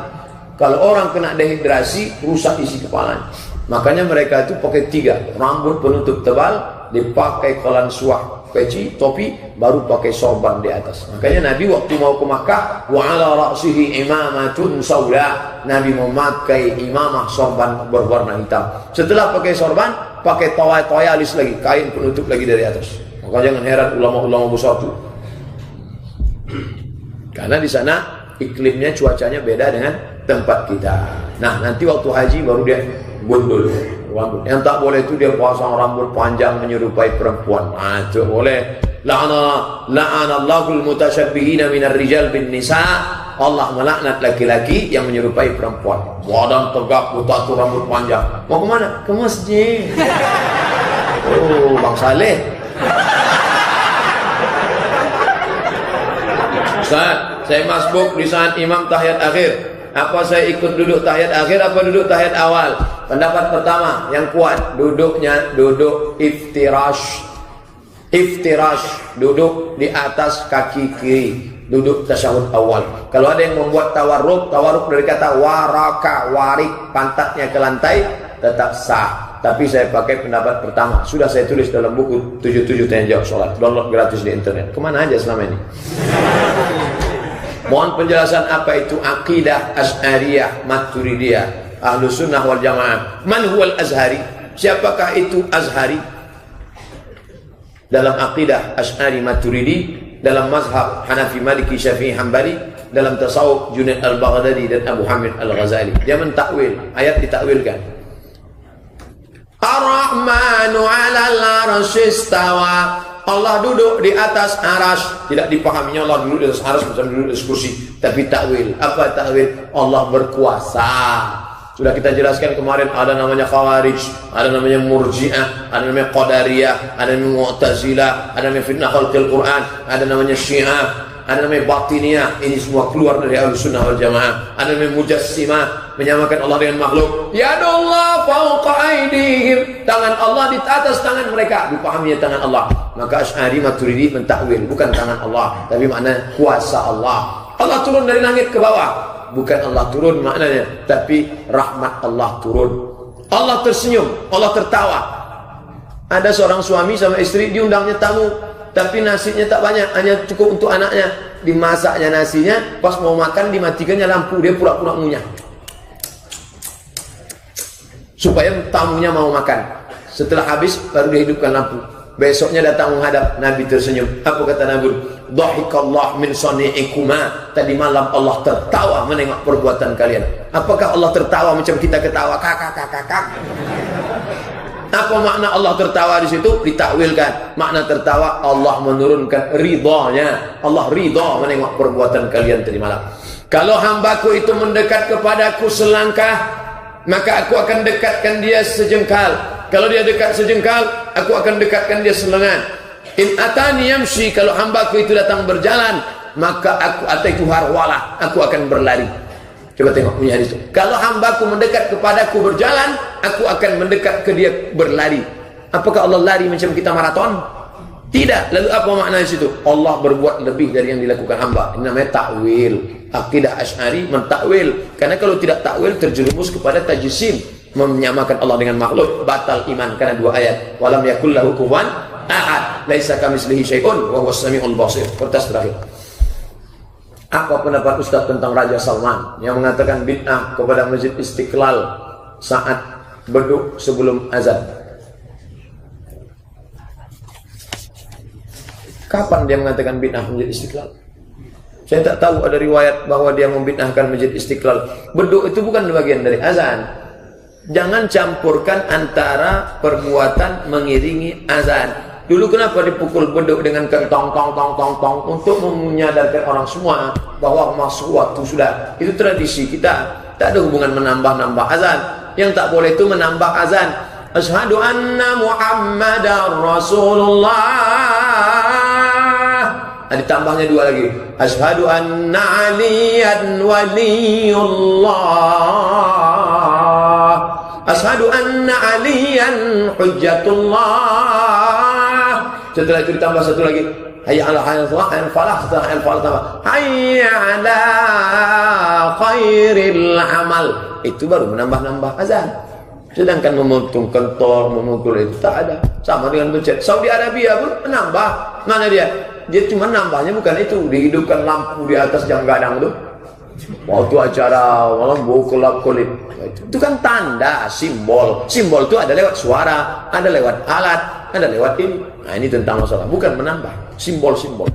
Kalau orang kena dehidrasi, rusak isi kepalanya. Makanya mereka itu pakai 3. Rambut penutup tebal, dipakai kolan suah, peci, topi, baru pakai sorban di atas. Makanya Nabi waktu mau ke Makkah, wa ala ra'sihi imamatun sauda. Nabi memakai imamah sorban berwarna hitam. Setelah pakai sorban, pakai toyalis lagi, kain penutup lagi dari atas. Maka jangan heran ulama-ulama besar itu. Karena di sana iklimnya, cuacanya beda dengan tempat kita. Nah, nanti waktu haji baru dia gundul rambut. Yang tak boleh itu dia pasang rambut panjang menyerupai perempuan. Nah, itu boleh. La'anallahul mutasyabihina minar rijal bin nisa. Allah melaknat laki-laki yang menyerupai perempuan. Badan tegak, bertatu rambut panjang. Mau kemana? Ke masjid. Oh, Bang Saleh. Ustaz, saya masbuk di saat imam tahiyat akhir. Apa saya ikut duduk tahiyat akhir apa duduk tahiyat awal? Pendapat pertama yang kuat, duduknya duduk iftirash. Iftirash, duduk di atas kaki kiri, duduk tasyahud awal. Kalau ada yang membuat tawarruk dari kata waraka, warik, pantatnya ke lantai, tetap sah. Tapi saya pakai pendapat pertama. Sudah saya tulis dalam buku 77 tanya jawab sholat. Download gratis di internet. Kemana aja selama ini? Mohon penjelasan apa itu akidah Asy'ariyah Maturidiyah Ahlus Sunnah wal Jamaah. Man huwal Azhari? Siapakah itu Azhari? Dalam akidah Asy'ari Maturidi, dalam mazhab Hanafi Maliki Syafi'i Hambali, dalam tasawuf Junaid al-Baghdadi dan Abu Hamid al-Ghazali. Dia mentakwil, ayat ditakwilkan. Ar-Rahmanu 'alal 'arsy istawa. Allah duduk di atas aras. Tidak dipahaminya Allah duduk di atas aras macam duduk di kursi, tapi takwil. Apa takwil? Allah berkuasa. Sudah kita jelaskan kemarin, ada namanya Khawarij, ada namanya Murji'ah, ada namanya Qadariyah, ada namanya Mu'tazilah, ada namanya Fitnah Khalqil Quran, ada namanya Syiah, ada namanya Batiniyah. Ini semua keluar dari Ahlus Sunnah wal Jamaah. Ada namanya Mujassimah, menyamakan Allah dengan makhluk. Yadullah fawqa aydihim, tangan Allah di atas tangan mereka, dipahaminya tangan Allah. Maka Asy'ari Maturidi mentakwil, bukan tangan Allah, tapi makna kuasa Allah. Allah turun dari langit ke bawah, bukan Allah turun maknanya, tapi rahmat Allah turun. Allah tersenyum, Allah tertawa. Ada seorang suami sama istri, diundangnya tamu, tapi nasinya tak banyak, hanya cukup untuk anaknya. Dimasaknya nasinya, pas mau makan dimatikannya lampu, dia pura-pura ngunyah supaya tamunya mau makan. Setelah habis baru dihidupkan lampu. Besoknya datang menghadap, Nabi tersenyum. Apa kata Nabi? Dhahikallah min sani'ikuma. Tadi malam Allah tertawa menengok perbuatan kalian. Apakah Allah tertawa macam kita ketawa? Kakak. Apa makna Allah tertawa di situ? Ditakwilkan. Makna tertawa, Allah menurunkan ridhanya. Allah ridha menengok perbuatan kalian tadi malam. Kalau hambaku itu mendekat kepadaku selangkah, maka aku akan dekatkan dia sejengkal. Kalau dia dekat sejengkal, aku akan dekatkan dia selengan. In atani yamshi, kalau hambaku itu datang berjalan, maka aku ataitu harwalah, aku akan berlari. Coba tengok punya hadis itu. Kalau hambaku mendekat kepadaku berjalan, aku akan mendekat ke dia berlari. Apakah Allah lari macam kita maraton? Tidak. Lalu apa makna di situ? Allah berbuat lebih dari yang dilakukan hamba. Ini namanya takwil. Akidah Asy'ari mentakwil. Karena kalau tidak takwil terjerumus kepada tajsim, menyamakan Allah dengan makhluk, batal iman karena 2 ayat. Walam yakul lahu kufuwan ahad, laisa kamitslihi syai'un wa huwas samiul basir. Kertas terakhir. Apa pendapat Ustaz tentang Raja Salman yang mengatakan bid'ah kepada Masjid Istiqlal saat beduk sebelum azan? Kapan dia mengatakan bid'ah Masjid Istiqlal? Saya tak tahu ada riwayat bahwa dia membid'ahkan Masjid Istiqlal. Beduk itu bukan bagian dari azan. Jangan campurkan antara perbuatan mengiringi azan. Dulu kenapa dipukul beduk dengan tong tong tong tong tong untuk menyadarkan orang semua bahwa masuk waktu sudah. Itu tradisi kita. Tak ada hubungan menambah-nambah azan. Yang tak boleh itu menambah azan. Asyhadu anna Muhammadar Rasulullah. Ditambahnya 2 lagi. Asyhadu anna Aliyan waliyullah. Asyhadu anna aliyan hujjatullah. Setelah itu ditambah satu lagi, hayya 'alal falah. Setelah al falah tambah hayya 'ala khairil amal. Itu baru menambah-nambah azan. Sedangkan memotong kentor, memukul itu tak ada. Sama dengan masjid. Saudi Arabia pun menambah. Mana dia? Dia cuma nambahnya bukan itu, dihidupkan lampu di atas jam gadang itu. Waktu acara malam bau kelap-kelip. Itu kan tanda, simbol. Simbol itu ada lewat suara, ada lewat alat, ada lewat ini. Nah, ini tentang masalah, bukan menambah. Simbol-simbol.